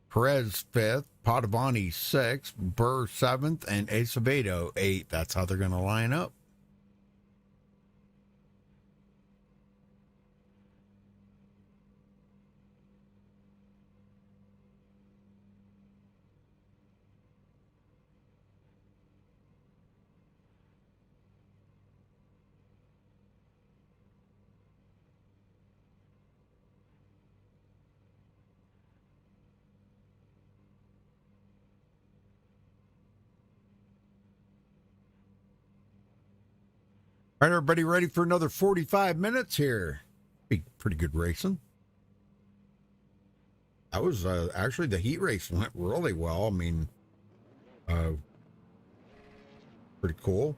Perez fifth, Padovani sixth, Burr seventh, and Acevedo eighth. That's how they're going to line up. All right, everybody ready for another 45 minutes here? Be pretty good racing. That was actually the heat race went really well. I mean, pretty cool.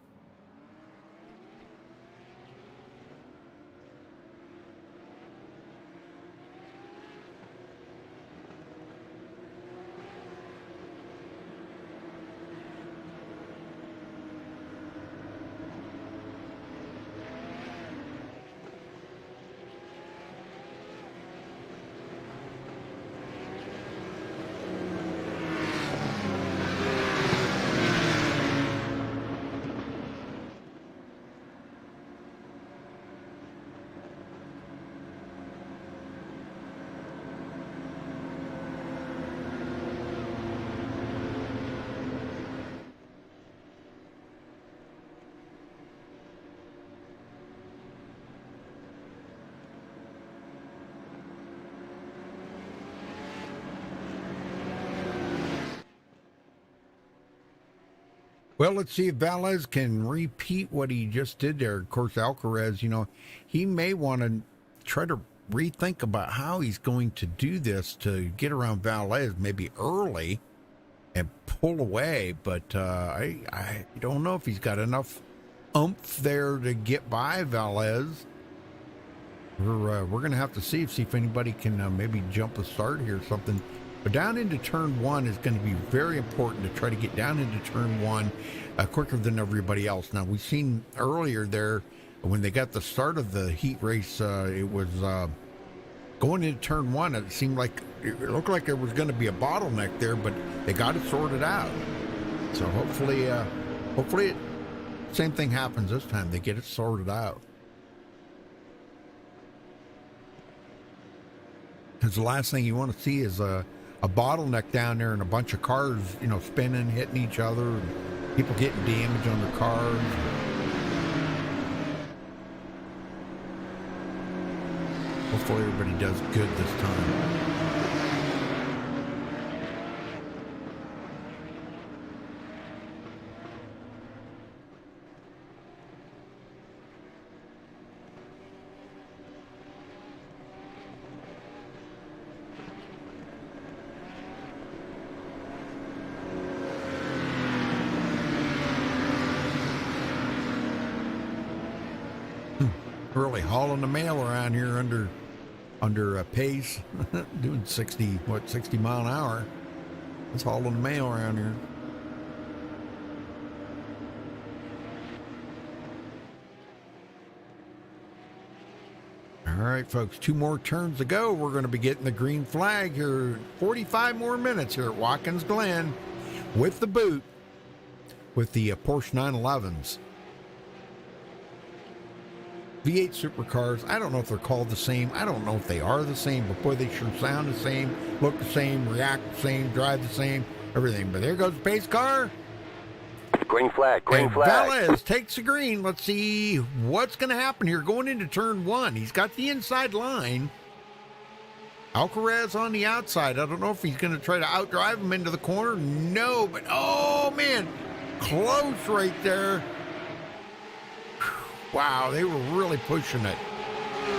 Well, let's see if Valles can repeat what he just did there. Of course, Alcaraz, you know, he may want to try to rethink about how he's going to do this to get around Valles maybe early and pull away. But I don't know if he's got enough oomph there to get by Valles. We're going to have to see if anybody can maybe jump a start here or something. But down into turn one is going to be very important to try to get down into turn one quicker than everybody else. Now, we've seen earlier there when they got the start of the heat race, it was going into turn one. It seemed like it looked like there was going to be a bottleneck there, but they got it sorted out. So hopefully, same thing happens this time. They get it sorted out. Because the last thing you want to see is a bottleneck down there and a bunch of cars, you know, spinning, hitting each other, and people getting damage on their cars. Hopefully everybody does good this time. Really hauling the mail around here under pace, doing 60 mile an hour. That's hauling the mail around here. All right, folks, 2 more turns to go. We're going to be getting the green flag here. 45 more minutes here at Watkins Glen with the boot, with the Porsche 911s. V8 supercars, I don't know if they're called the same. I don't know if they are the same, but boy, they sure sound the same, look the same, react the same, drive the same, everything. But there goes the pace car. Green flag, green flag. Valles takes the green. Let's see what's going to happen here going into turn one. He's got the inside line. Alcaraz on the outside. I don't know if he's going to try to outdrive him into the corner. No, but oh, man, close right there. Wow, they were really pushing it.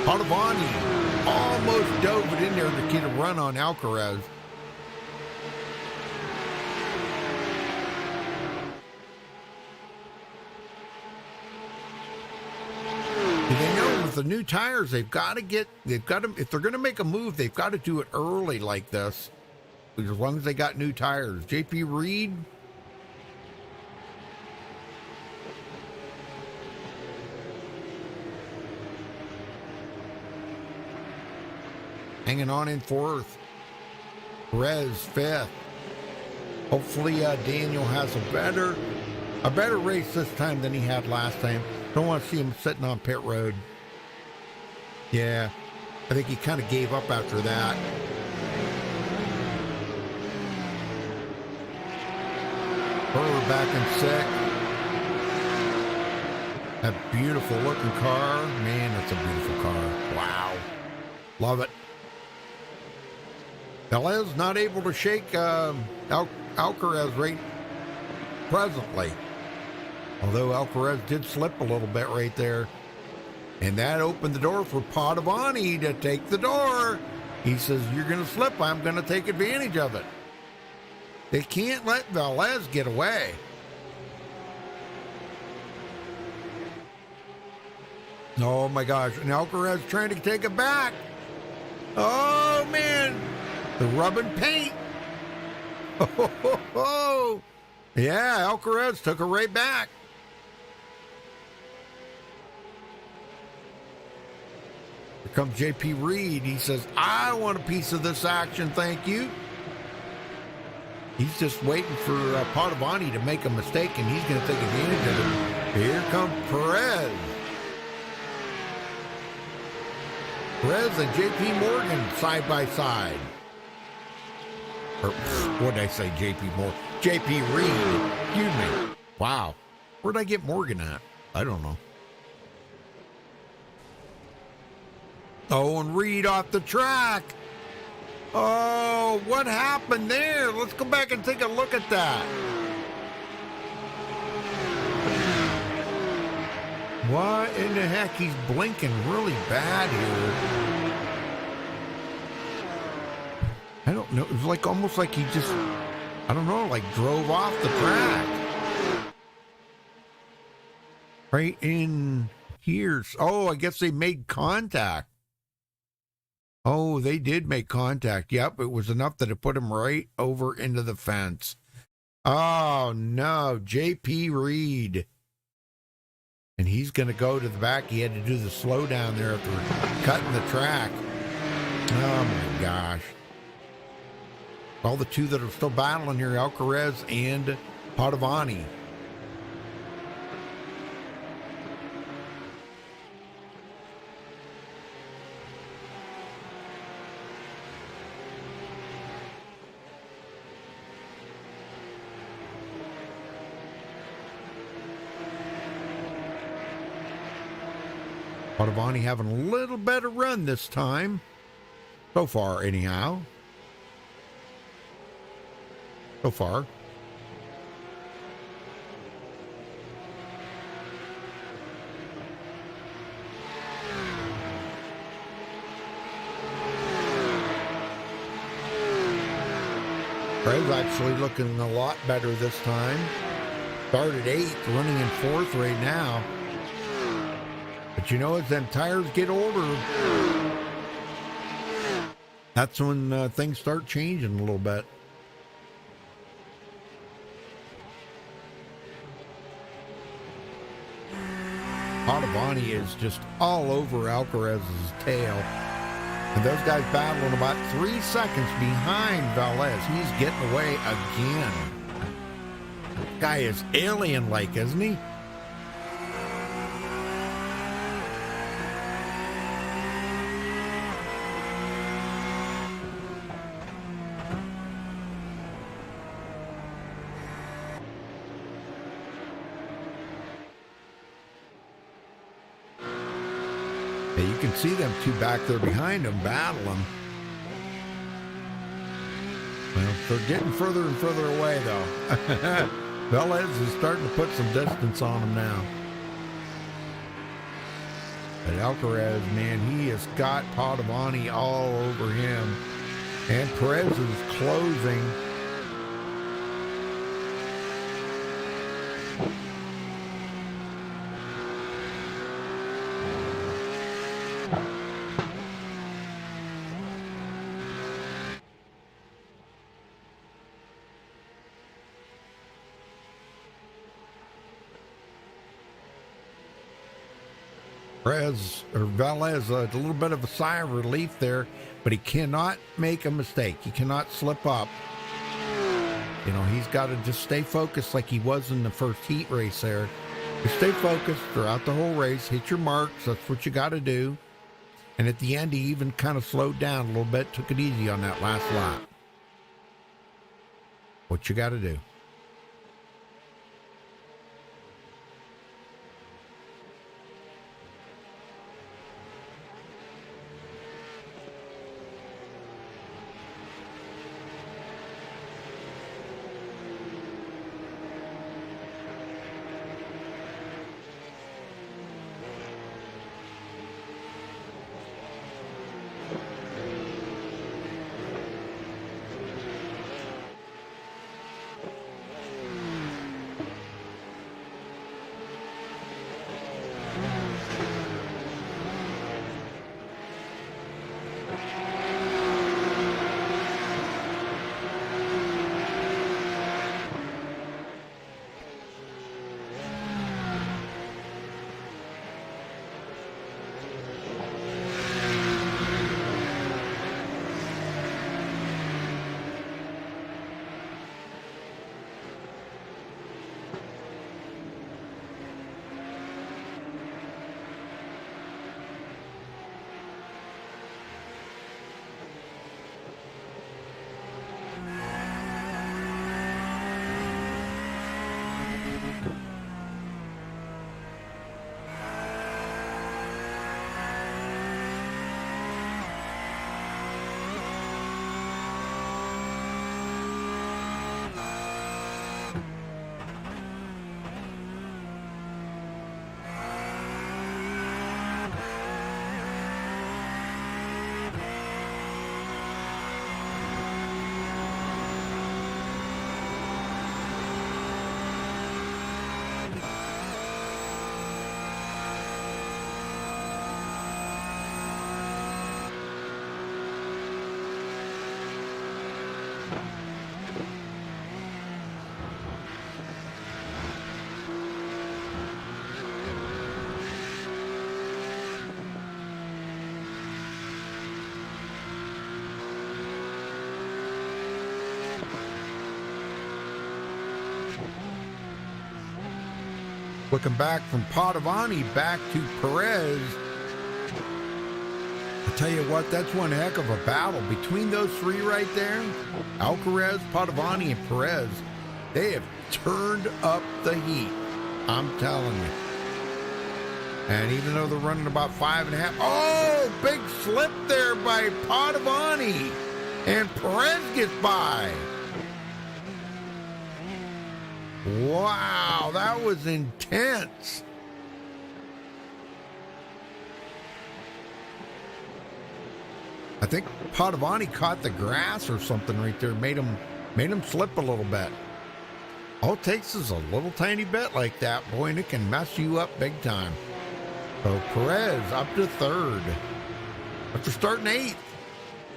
Padovani almost dove it in there to get a run on Alcaraz. the new tires, if they're going to make a move, they've got to do it early like this. As long as they got new tires. JP Reed. Hanging on in fourth. Perez fifth. Hopefully Daniel has a better race this time than he had last time. Don't want to see him sitting on pit road. Yeah, I think he kind of gave up after that. Burr back in sixth. That beautiful looking car. Man, that's a beautiful car. Wow. Love it. Velez not able to shake Alcaraz right presently. Although Alcaraz did slip a little bit right there. And that opened the door for Padovani to take the door. He says, you're going to slip. I'm going to take advantage of it. They can't let Velez get away. Oh, my gosh. And Alcaraz trying to take it back. Oh, man. The rubbing paint. Oh. Yeah, Alcaraz took it right back. Here comes JP Reed. He says, I want a piece of this action, thank you. He's just waiting for Padovani to make a mistake, and he's going to take advantage of it. Here comes Perez. Perez and JP Morgan side by side. Or, what did I say, JP Morgan? JP Reed. Excuse me. Wow. Where'd I get Morgan at? I don't know. Oh, and Reed off the track. Oh, what happened there? Let's go back and take a look at that. What in the heck? He's blinking really bad here. I don't know. It was like almost like he just, I don't know, like drove off the track. Right in here. Oh, I guess they made contact. Oh, they did make contact. Yep, it was enough that it put him right over into the fence. Oh, no. JP Reed. And he's going to go to the back. He had to do the slowdown there after cutting the track. Oh, my gosh. All the two that are still battling here, Alcaraz and Padovani. Padovani having a little better run this time. So far, anyhow. So far. Fred's actually looking a lot better this time. Started 8th, running in 4th right now. But you know, as them tires get older, that's when things start changing a little bit. Padovani is just all over Alcaraz's tail. And those guys battling about 3 seconds behind Velez. He's getting away again. That guy is alien-like, isn't he? You can see them two back there behind him battling. Well, they're getting further and further away, though. Velez is starting to put some distance on him now. But Alcaraz, man, he has got Padovani all over him. And Perez is closing. Perez or Velez a little bit of a sigh of relief there, but he cannot make a mistake. He cannot slip up. You know, he's got to just stay focused like he was in the first heat race there. Just stay focused throughout the whole race. Hit your marks. That's what you got to do. And at the end, he even kind of slowed down a little bit, took it easy on that last lap. What you got to do. Looking back from Padovani back to Perez. I'll tell you what, that's one heck of a battle. Between those three right there, Alcaraz, Padovani, and Perez, they have turned up the heat. I'm telling you. And even though they're running about 5.5, oh, big slip there by Padovani. And Perez gets by. Wow, that was intense. I think Padovani caught the grass or something right there, made him slip a little bit. All it takes is a little tiny bit like that, boy, and it can mess you up big time. So Perez up to third after starting 8th.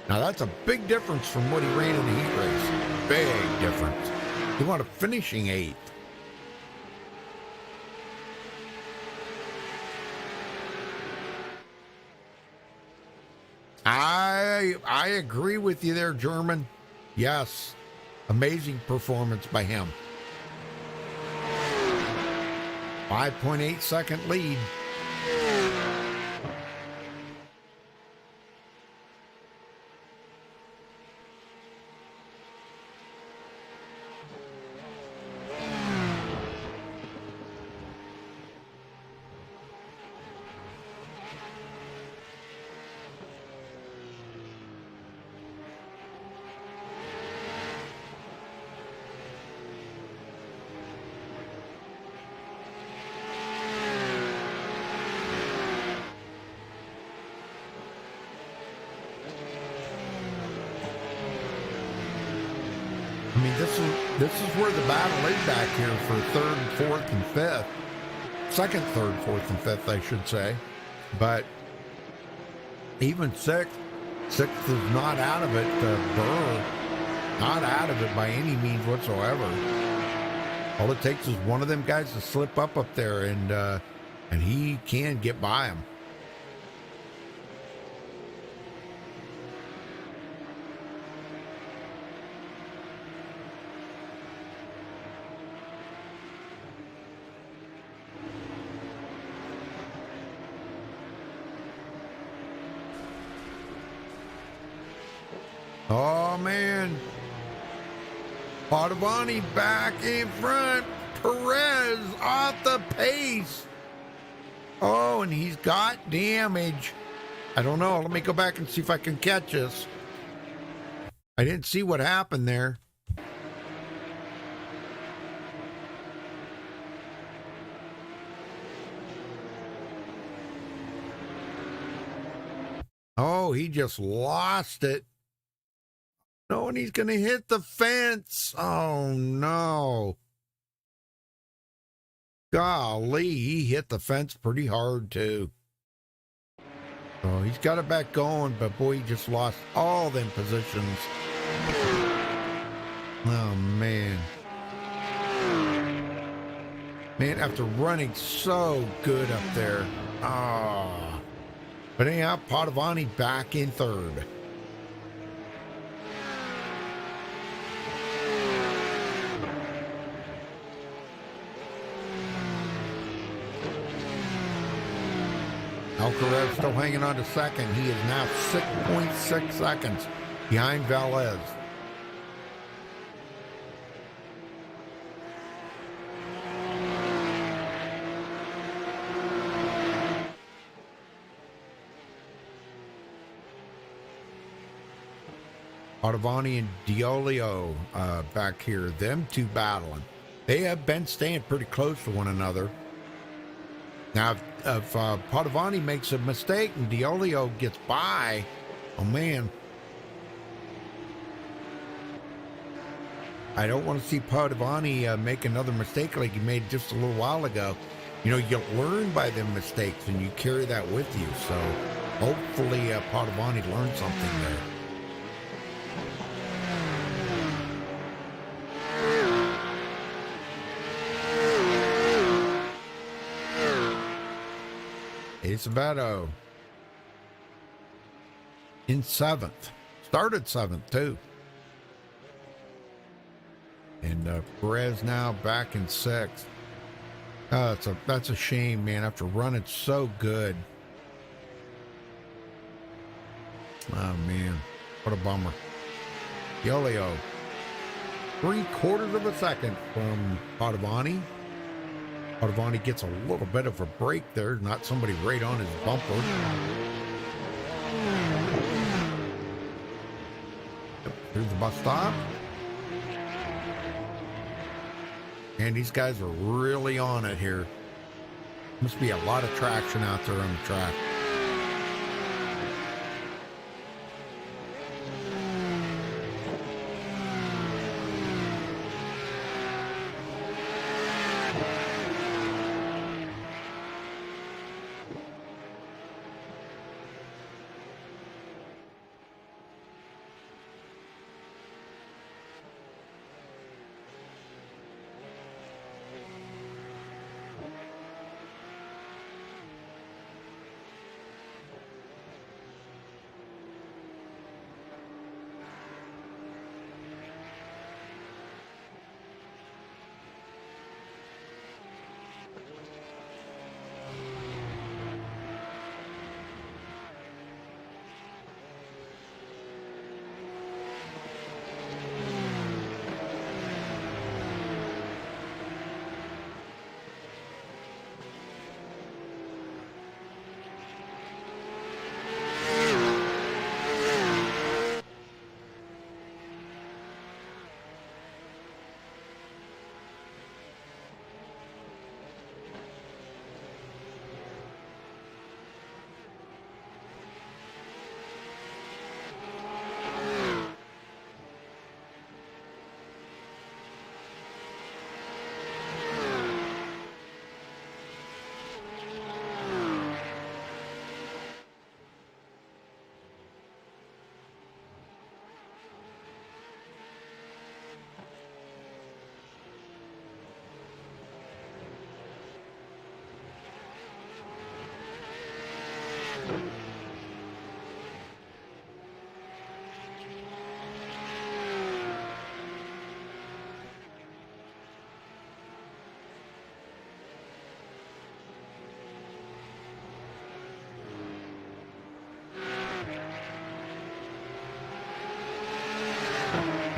Now that's a big difference from what he ran in the heat race. Big difference. He wanted finishing 8th. I agree with you there, German. Yes, amazing performance by him. 5.8 second lead. I mean, this is where the battle is back here for 3rd, 4th, and 5th. 2nd, 3rd, 4th, and 5th, I should say. But even 6th is not out of it. Burr, not out of it by any means whatsoever. All it takes is one of them guys to slip up there, and he can get by him. Oh, man. Padovani back in front. Perez off the pace. Oh, and he's got damage. I don't know. Let me go back and see if I can catch this. I didn't see what happened there. Oh, he just lost it. No, and he's going to hit the fence. Oh, no. Golly, he hit the fence pretty hard, too. Oh, he's got it back going, but boy, he just lost all them positions. Oh, man. Man, after running so good up there. Ah. But anyhow, Padovani back in third. Alcaraz still hanging on to second. He is now 6.6 seconds behind Velez. Padovani and Diolio back here. Them two battling. They have been staying pretty close to one another. Now, if Padovani makes a mistake and Diolio gets by, oh, man. I don't want to see Padovani make another mistake like he made just a little while ago. You know, you learn by them mistakes and you carry that with you. So hopefully Padovani learned something there. Acevedo in seventh. Started seventh, too. And Perez now back in sixth. Oh, that's a shame, man, after running so good. Oh, man. What a bummer. Yolio. 3/4 of a second from Padovani. Padovani gets a little bit of a break there, not somebody right on his bumper. Yep, here's the bus stop. And these guys are really on it here. Must be a lot of traction out there on the track.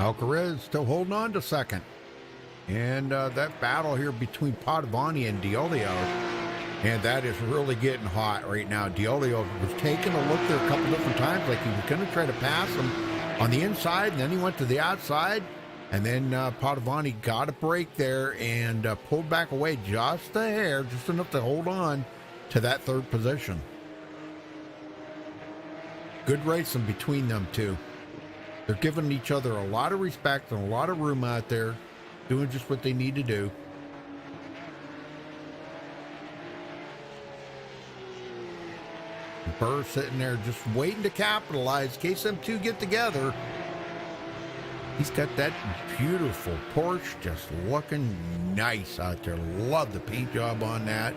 Alcaraz still holding on to second. And that battle here between Padovani and Diolio, and that is really getting hot right now. Diolio was taking a look there a couple different times, like he was going to try to pass him on the inside, and then he went to the outside, and then Padovani got a break there and pulled back away just a hair, just enough to hold on to that third position. Good racing between them two. They're giving each other a lot of respect and a lot of room out there, doing just what they need to do. Burr sitting there just waiting to capitalize in case them two get together. He's got that beautiful Porsche just looking nice out there. Love the paint job on that.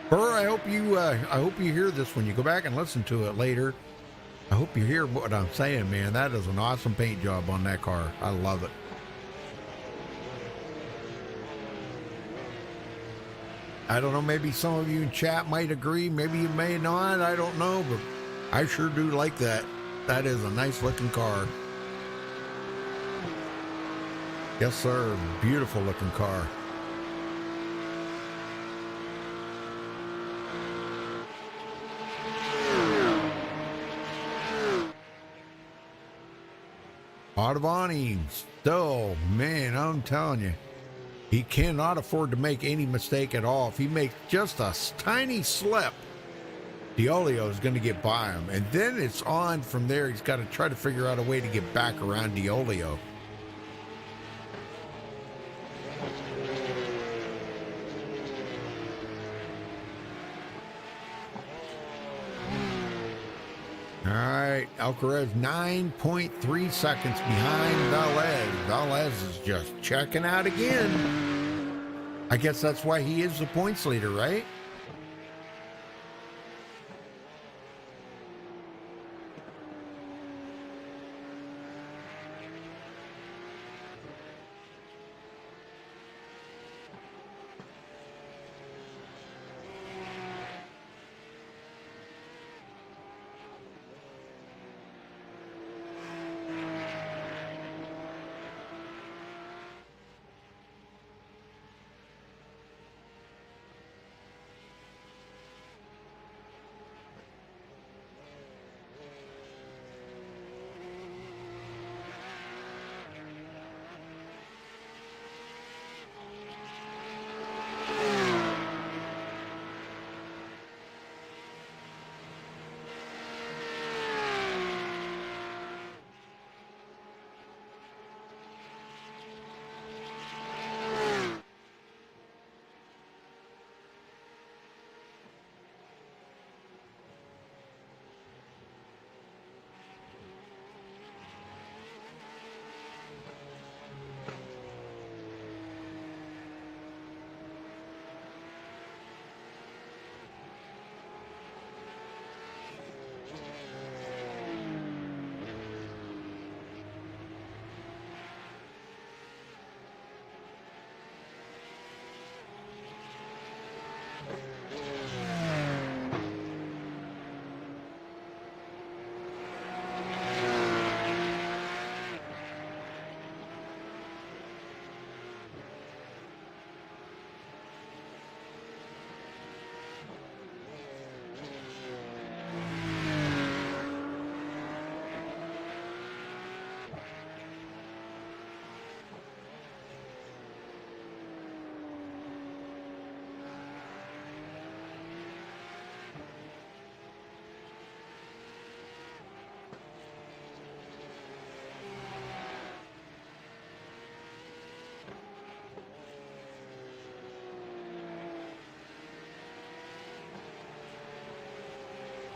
Burr, I hope you hear this when you go back and listen to it later. I hope you hear what I'm saying, man. That is an awesome paint job on that car. I love it. I don't know, maybe some of you in chat might agree, maybe you may not, I don't know, but I sure do like that. That is a nice looking car. Yes, sir. Beautiful looking car. Padovani still, man, I'm telling you. He cannot afford to make any mistake at all. If he makes just a tiny slip, Diolio is going to get by him. And then it's on from there. He's got to try to figure out a way to get back around Diolio. All right, Alcaraz 9.3 seconds behind Velez. Velez is just checking out again. I guess that's why he is the points leader, right?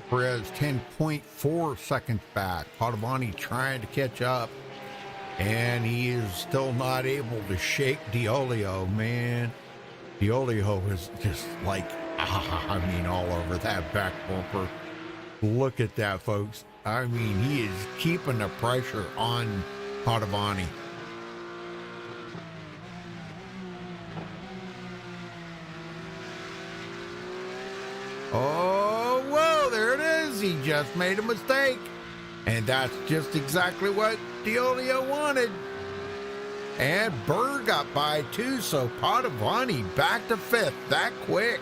Perez 10.4 seconds back. Padovani trying to catch up, and he is still not able to shake Diolio, man. Diolio is just like, all over that back bumper. Look at that, folks. I mean, he is keeping the pressure on Padovani. Oh, whoa, there it is. He just made a mistake. And that's just exactly what Deolio wanted. And Burr got by too, so Padavani back to fifth that quick.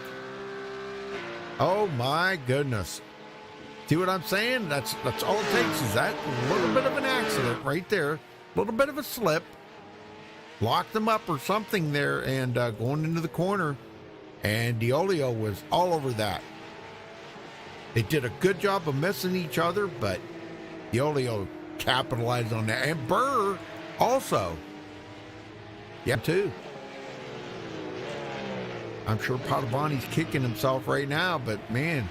Oh my goodness. See what I'm saying? That's all it takes is that little bit of an accident right there. A little bit of a slip. Locked them up or something there and going into the corner. And Deolio was all over that. They did a good job of missing each other, but Deolio capitalized on that. And Burr also. Yeah, too. I'm sure Padavani's kicking himself right now, but man.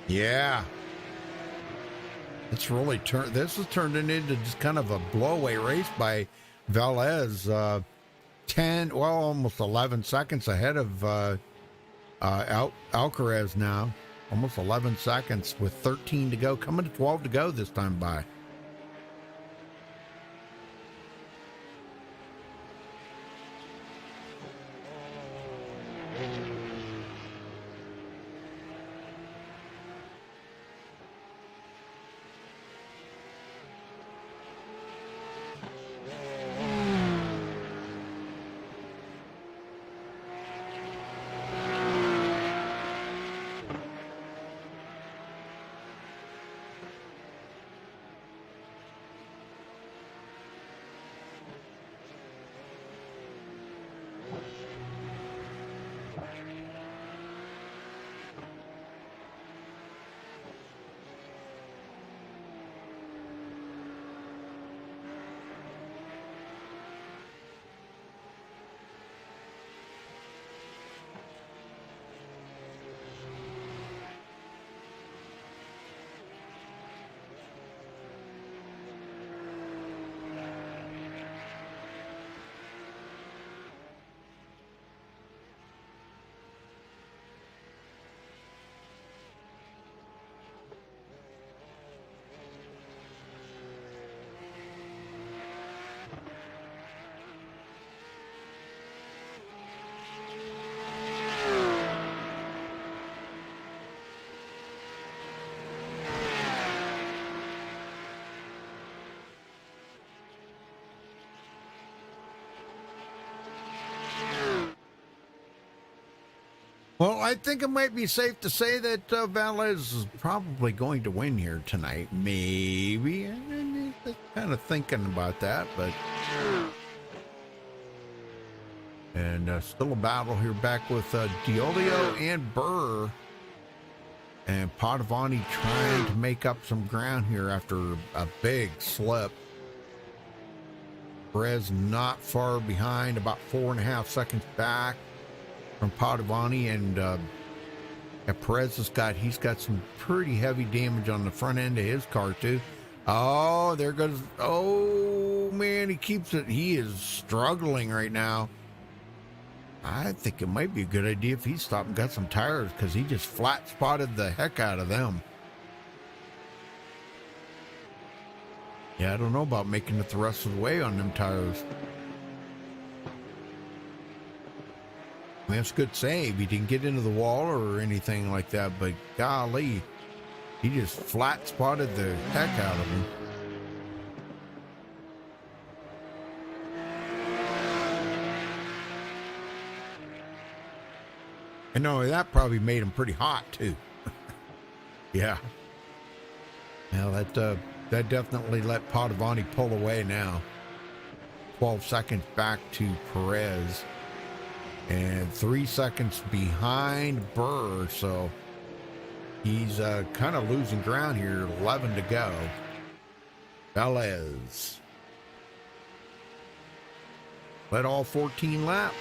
Yeah. It's really this has turned into just kind of a blowaway race by Velez. 10, well, almost 11 seconds ahead of Alcaraz now. Almost 11 seconds with 13 to go. Coming to 12 to go this time by. Well, I think it might be safe to say that Velez is probably going to win here tonight. Maybe. I'm kind of thinking about that, but. And still a battle here back with Deolio and Burr. And Padavani trying to make up some ground here after a big slip. Perez not far behind, about 4.5 seconds back from Padavani, and Perez he's got some pretty heavy damage on the front end of his car too. Oh, there goes, oh man, he keeps it. He is struggling right now. I think it might be a good idea if he stopped and got some tires, because he just flat spotted the heck out of them. Yeah, I don't know about making it the rest of the way on them tires. I mean, that's a good save. He didn't get into the wall or anything like that, but golly, he just flat spotted the heck out of him. And not only that, probably made him pretty hot too. Yeah. Now that definitely let Padovani pull away now. 12 seconds back to Perez. And 3 seconds behind Burr, so he's kind of losing ground here. 11 to go. Velez led all 14 laps.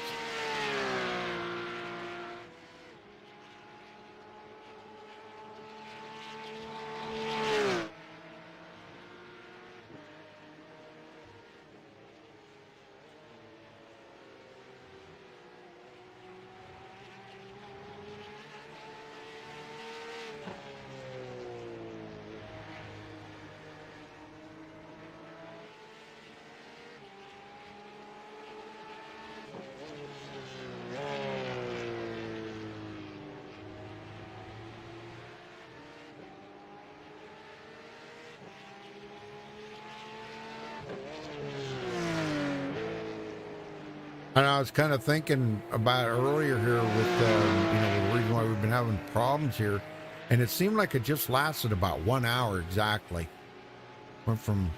And I was kind of thinking about earlier here with, the reason why we've been having problems here. And it seemed like it just lasted about 1 hour exactly. Went from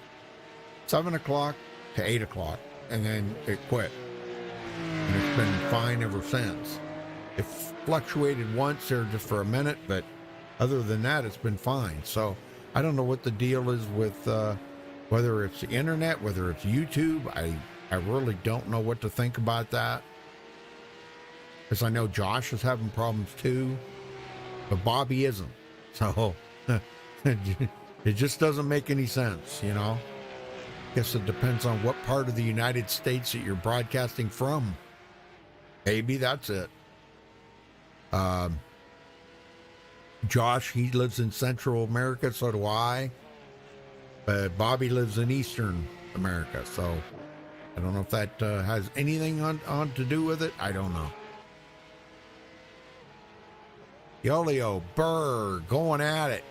7 o'clock to 8 o'clock, and then it quit. And it's been fine ever since. It fluctuated once there just for a minute, but other than that, it's been fine. So I don't know what the deal is with whether it's the internet, whether it's YouTube. I really don't know what to think about that. Because I know Josh is having problems too, but Bobby isn't. So it just doesn't make any sense, you know. Guess it depends on what part of the United States that you're broadcasting from. Maybe that's it. Josh, he lives in Central America, so do I. But Bobby lives in Eastern America, so I don't know if that has anything on to do with it. I don't know. Yolio, Burr, going at it.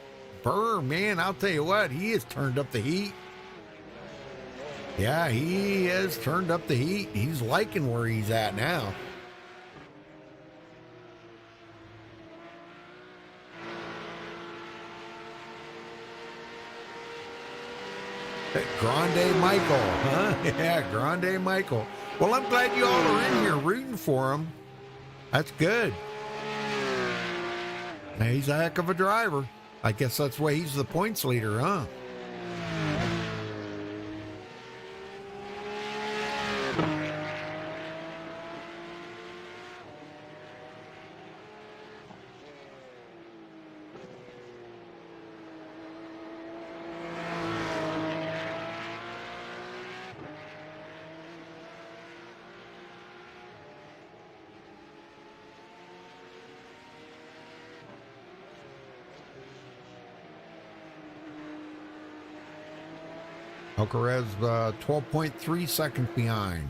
Burr, man, I'll tell you what, he has turned up the heat. Yeah, he has turned up the heat. He's liking where he's at now. Grande Michael, huh? Yeah, Grande Michael. Well, I'm glad you all are in here rooting for him. That's good. Now, he's a heck of a driver. I guess that's why he's the points leader, huh? Alcaraz 12.3 seconds behind.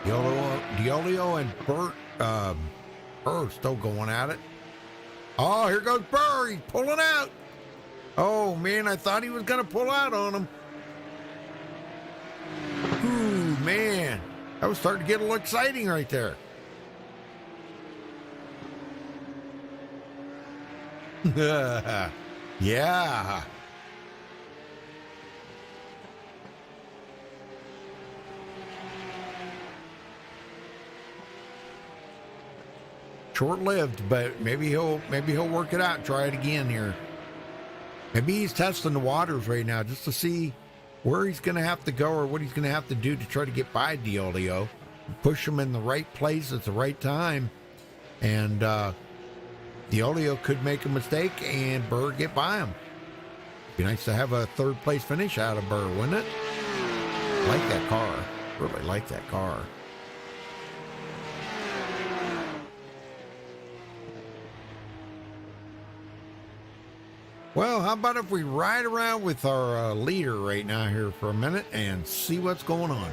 Diolio and Burr still going at it. Oh, here goes Burr. He's pulling out. Oh, man, I thought he was going to pull out on him. Ooh, man. That was starting to get a little exciting right there. Yeah. Short-lived, but maybe he'll work it out and try it again here. Maybe he's testing the waters right now just to see where he's going to have to go or what he's going to have to do to try to get by Diolio, push him in the right place at the right time, and Diolio could make a mistake and Burr get by him. Be nice to have a third place finish out of Burr, wouldn't it? Like that car. Really like that car. Well, how about if we ride around with our leader right now here for a minute and see what's going on.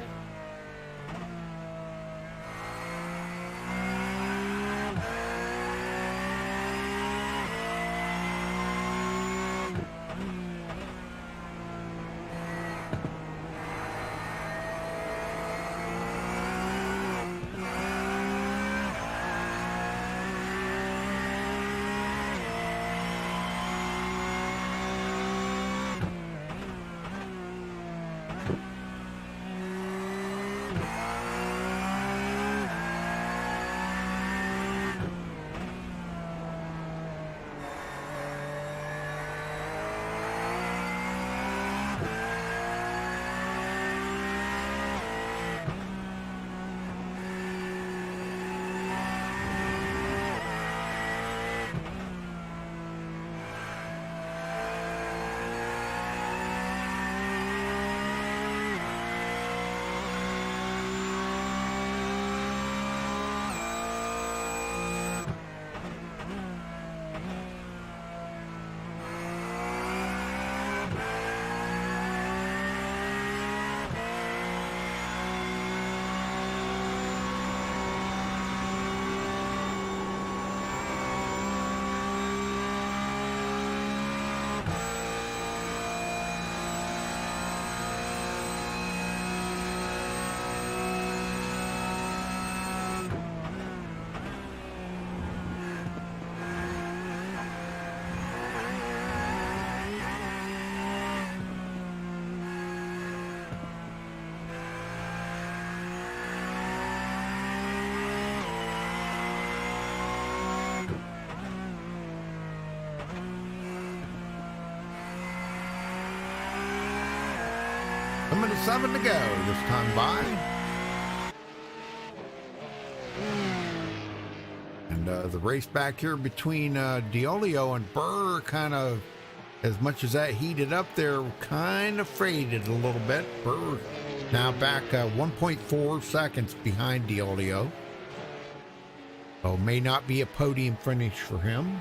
7 to go this time by. And the race back here between Diolio and Burr kind of, as much as that heated up there, kind of faded a little bit. Burr now back 1.4 seconds behind Diolio. So may not be a podium finish for him.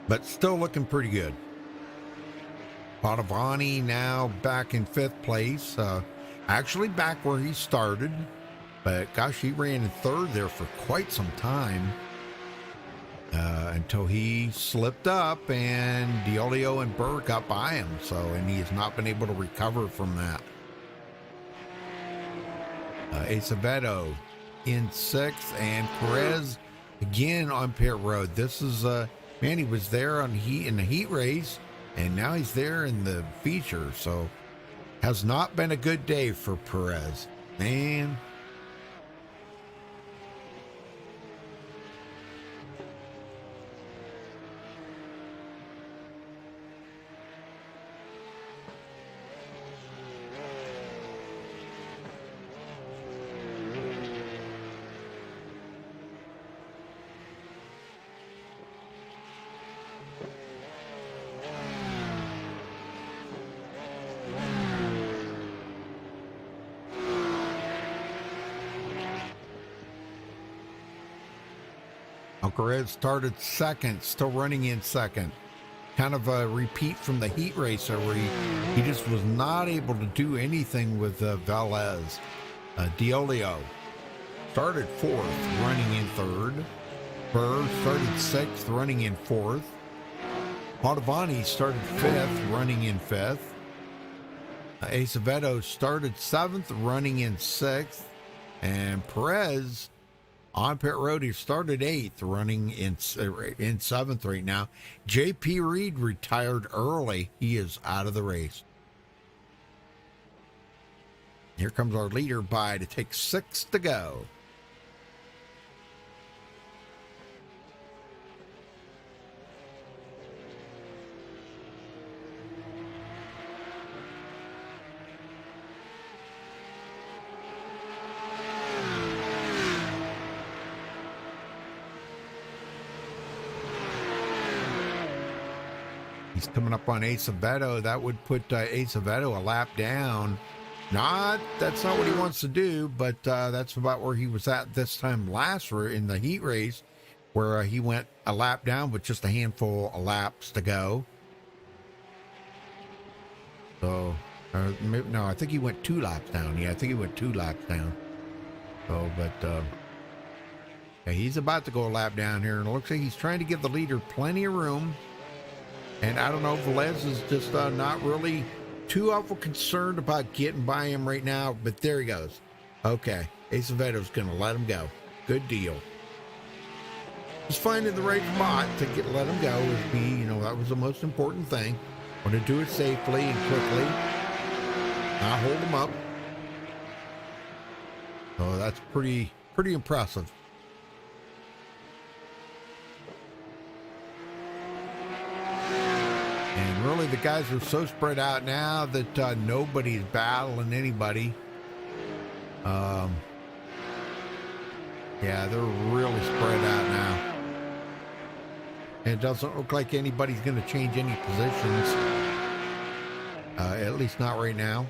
But still looking pretty good. Padovani now back in 5th place. Actually back where he started. But gosh, he ran in 3rd there for quite some time. Until he slipped up and Diolio and Burr got by him. So, and he has not been able to recover from that. Acevedo in 6th, and Perez again on pit road. This is man, he was there in the heat race, and now he's there in the feature. So, has not been a good day for Perez. Man. Perez started 2nd, still running in 2nd. Kind of a repeat from the heat race where he just was not able to do anything with Velez. Diolio started 4th, running in 3rd. Burr started 6th, running in 4th. Padovani started 5th, running in 5th. Acevedo started 7th, running in 6th. And Perez on pit road, he started 8th, running in 7th right now. J.P. Reed retired early. He is out of the race. Here comes our leader by to take 6 to go. He's coming up on Acevedo. That would put Acevedo a lap down. That's not what he wants to do, but that's about where he was at this time last year in the heat race, where he went a lap down with just a handful of laps to go. So, no, I think he went 2 laps down. Yeah, I think he went 2 laps down. So, but yeah, he's about to go a lap down here, and it looks like he's trying to give the leader plenty of room. And I don't know, Velez is just not really too awful concerned about getting by him right now, but there he goes. Okay, Acevedo's going to let him go. Good deal. Just finding the right spot to let him go would be, that was the most important thing. Want to do it safely and quickly, not hold him up. So that's pretty impressive. And really, the guys are so spread out now that nobody's battling anybody. Yeah, they're really spread out now. And it doesn't look like anybody's going to change any positions. At least not right now.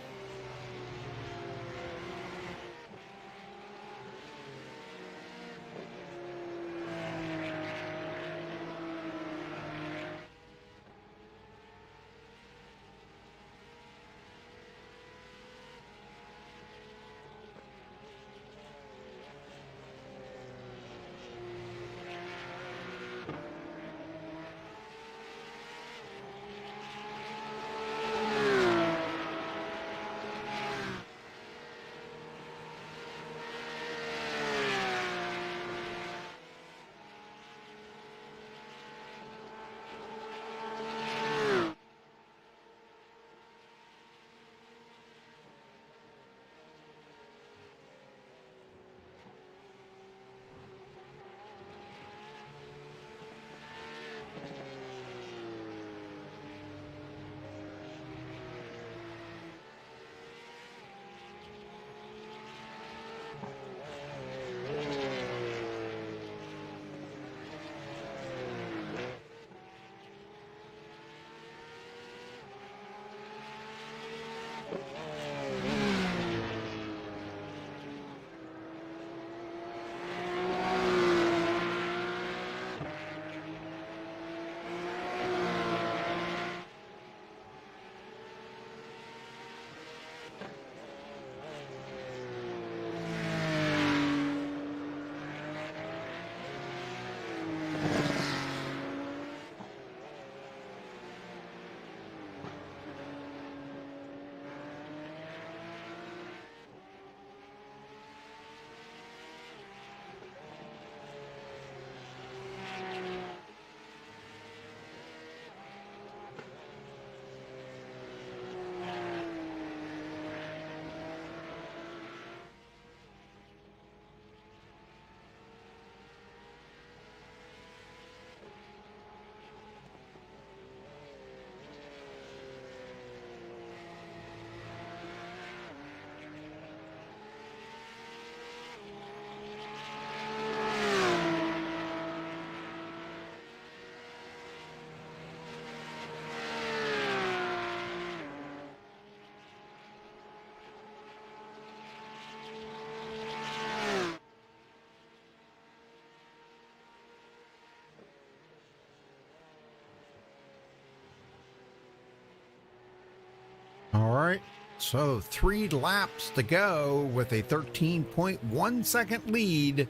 right. So 3 laps to go with a 13.1 second lead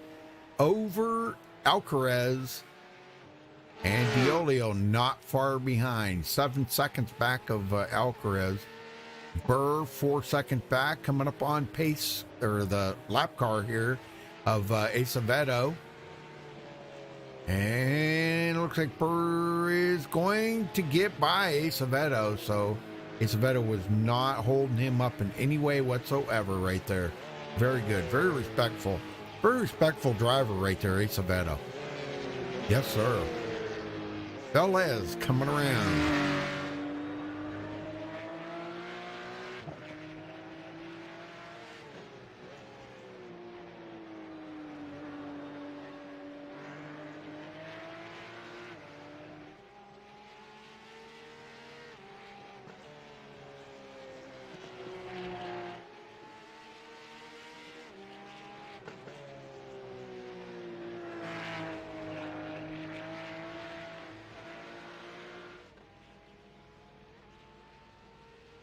over Alcaraz. And Diolio not far behind. 7 seconds back of Alcaraz. Burr 4 seconds back, coming up on pace, or the lap car here of Acevedo. And it looks like Burr is going to get by Acevedo. So Acevedo was not holding him up in any way whatsoever right there. Very good. Very respectful. Very respectful driver right there, Acevedo. Yes, sir. Velez coming around.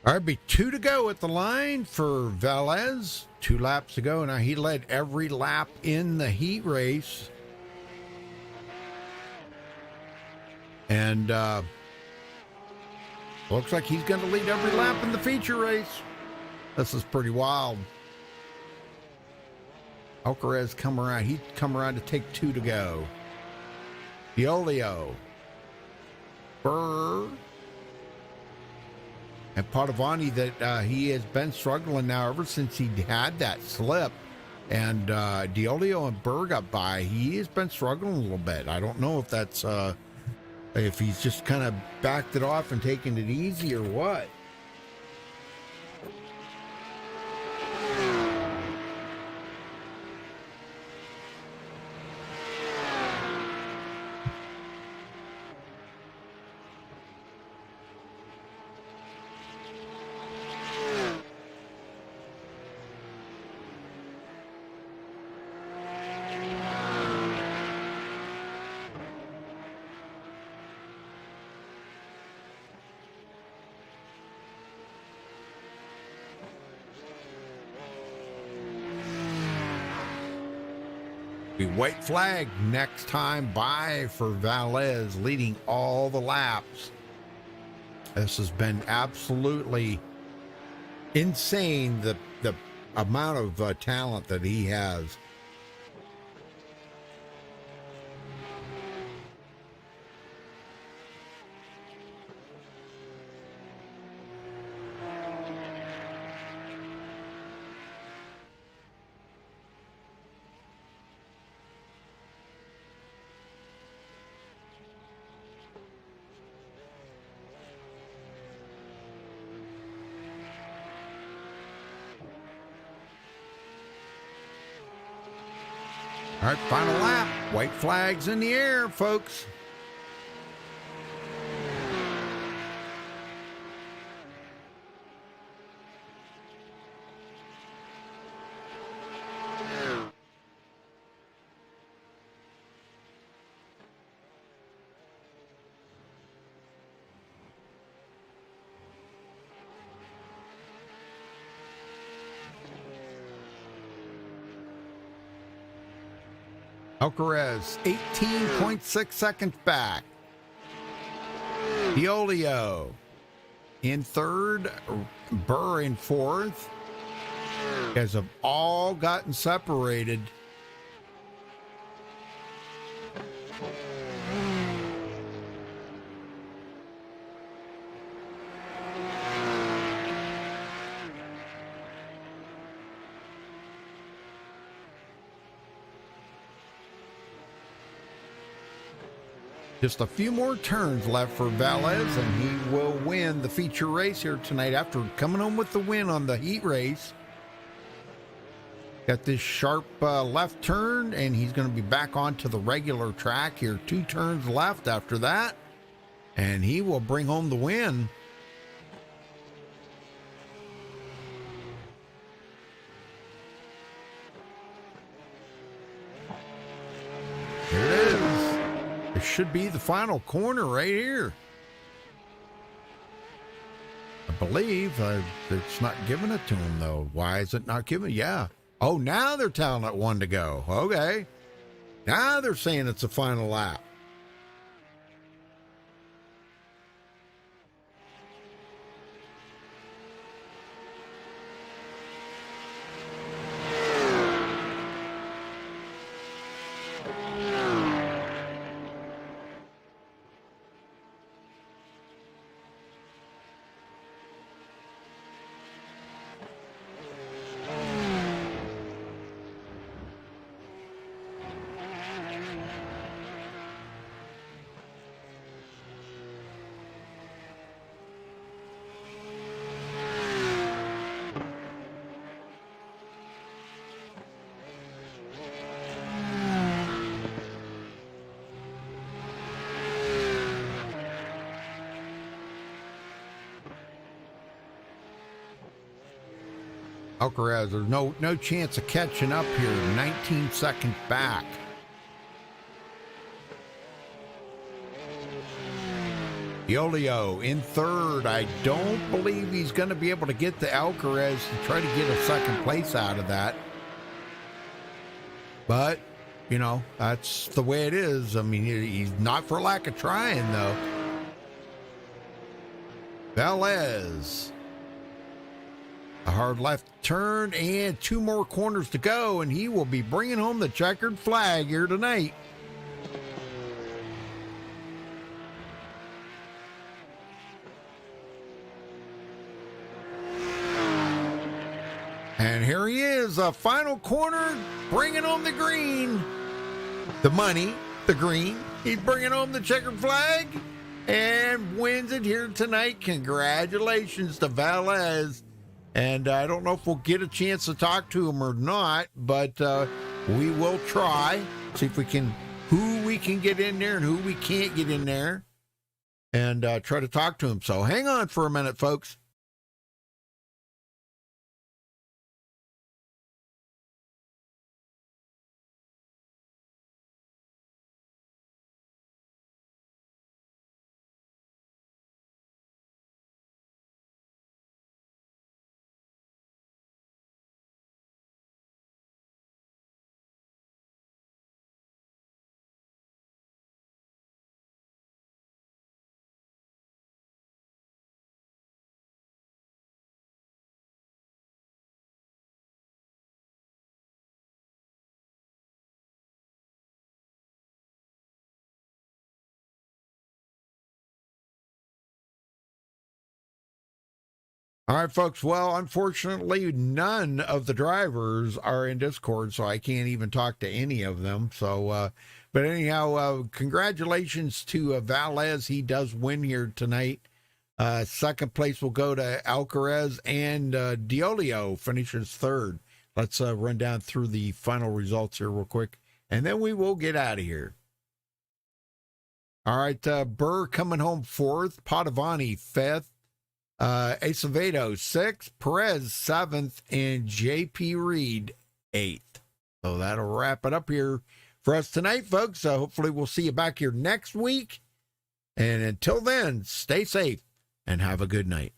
All right, be 2 to go at the line for Velez. 2 laps to go. Now, he led every lap in the heat race. And looks like he's going to lead every lap in the feature race. This is pretty wild. Alcaraz come around. He come around to take 2 to go. Diolio. Burr. And Padovani, that he has been struggling now ever since he had that slip. And Diolio and Burr got by. He has been struggling a little bit. I don't know if that's if he's just kind of backed it off and taking it easy or what. White flag next time by for Velez, leading all the laps. This has been absolutely insane, the amount of talent that he has. All right, final lap. White flags in the air, folks. Alcaraz, 18.6 seconds back. Diolio in third, Burr in fourth. You guys have all gotten separated. Just a few more turns left for Velez, and he will win the feature race here tonight after coming home with the win on the heat race. Got this sharp left turn, and he's going to be back onto the regular track here. 2 turns left after that, and he will bring home the win. Here it is. It should be the final corner right here. A believe. It's not giving it to him, though. Why is it not giving? Yeah. Oh, now they're telling it 1 to go. Okay. Now they're saying it's a final lap. Alcaraz, there's no chance of catching up here. 19 seconds back. Yolio in third. I don't believe he's going to be able to get to Alcaraz to try to get a second place out of that. But, you know, that's the way it is. I mean, he's not for lack of trying, though. Velez. A hard left turn and 2 more corners to go, and he will be bringing home the checkered flag here tonight. And here he is, a final corner, bringing home the green. The money, the green. He's bringing home the checkered flag and wins it here tonight. Congratulations to Velez. And I don't know if we'll get a chance to talk to him or not, but we will try. See if we can, who we can get in there and who we can't get in there, and try to talk to him. So hang on for a minute, folks. All right, folks. Well, unfortunately, none of the drivers are in Discord, so I can't even talk to any of them. So, but anyhow, congratulations to Velez. He does win here tonight. Second place will go to Alcaraz, and Diolio finishes third. Let's run down through the final results here real quick, and then we will get out of here. All right, Burr coming home fourth, Padovani fifth. Acevedo 6th, Perez 7th, and JP Reed 8th. So that'll wrap it up here for us tonight, folks. Hopefully we'll see you back here next week. And until then, stay safe and have a good night.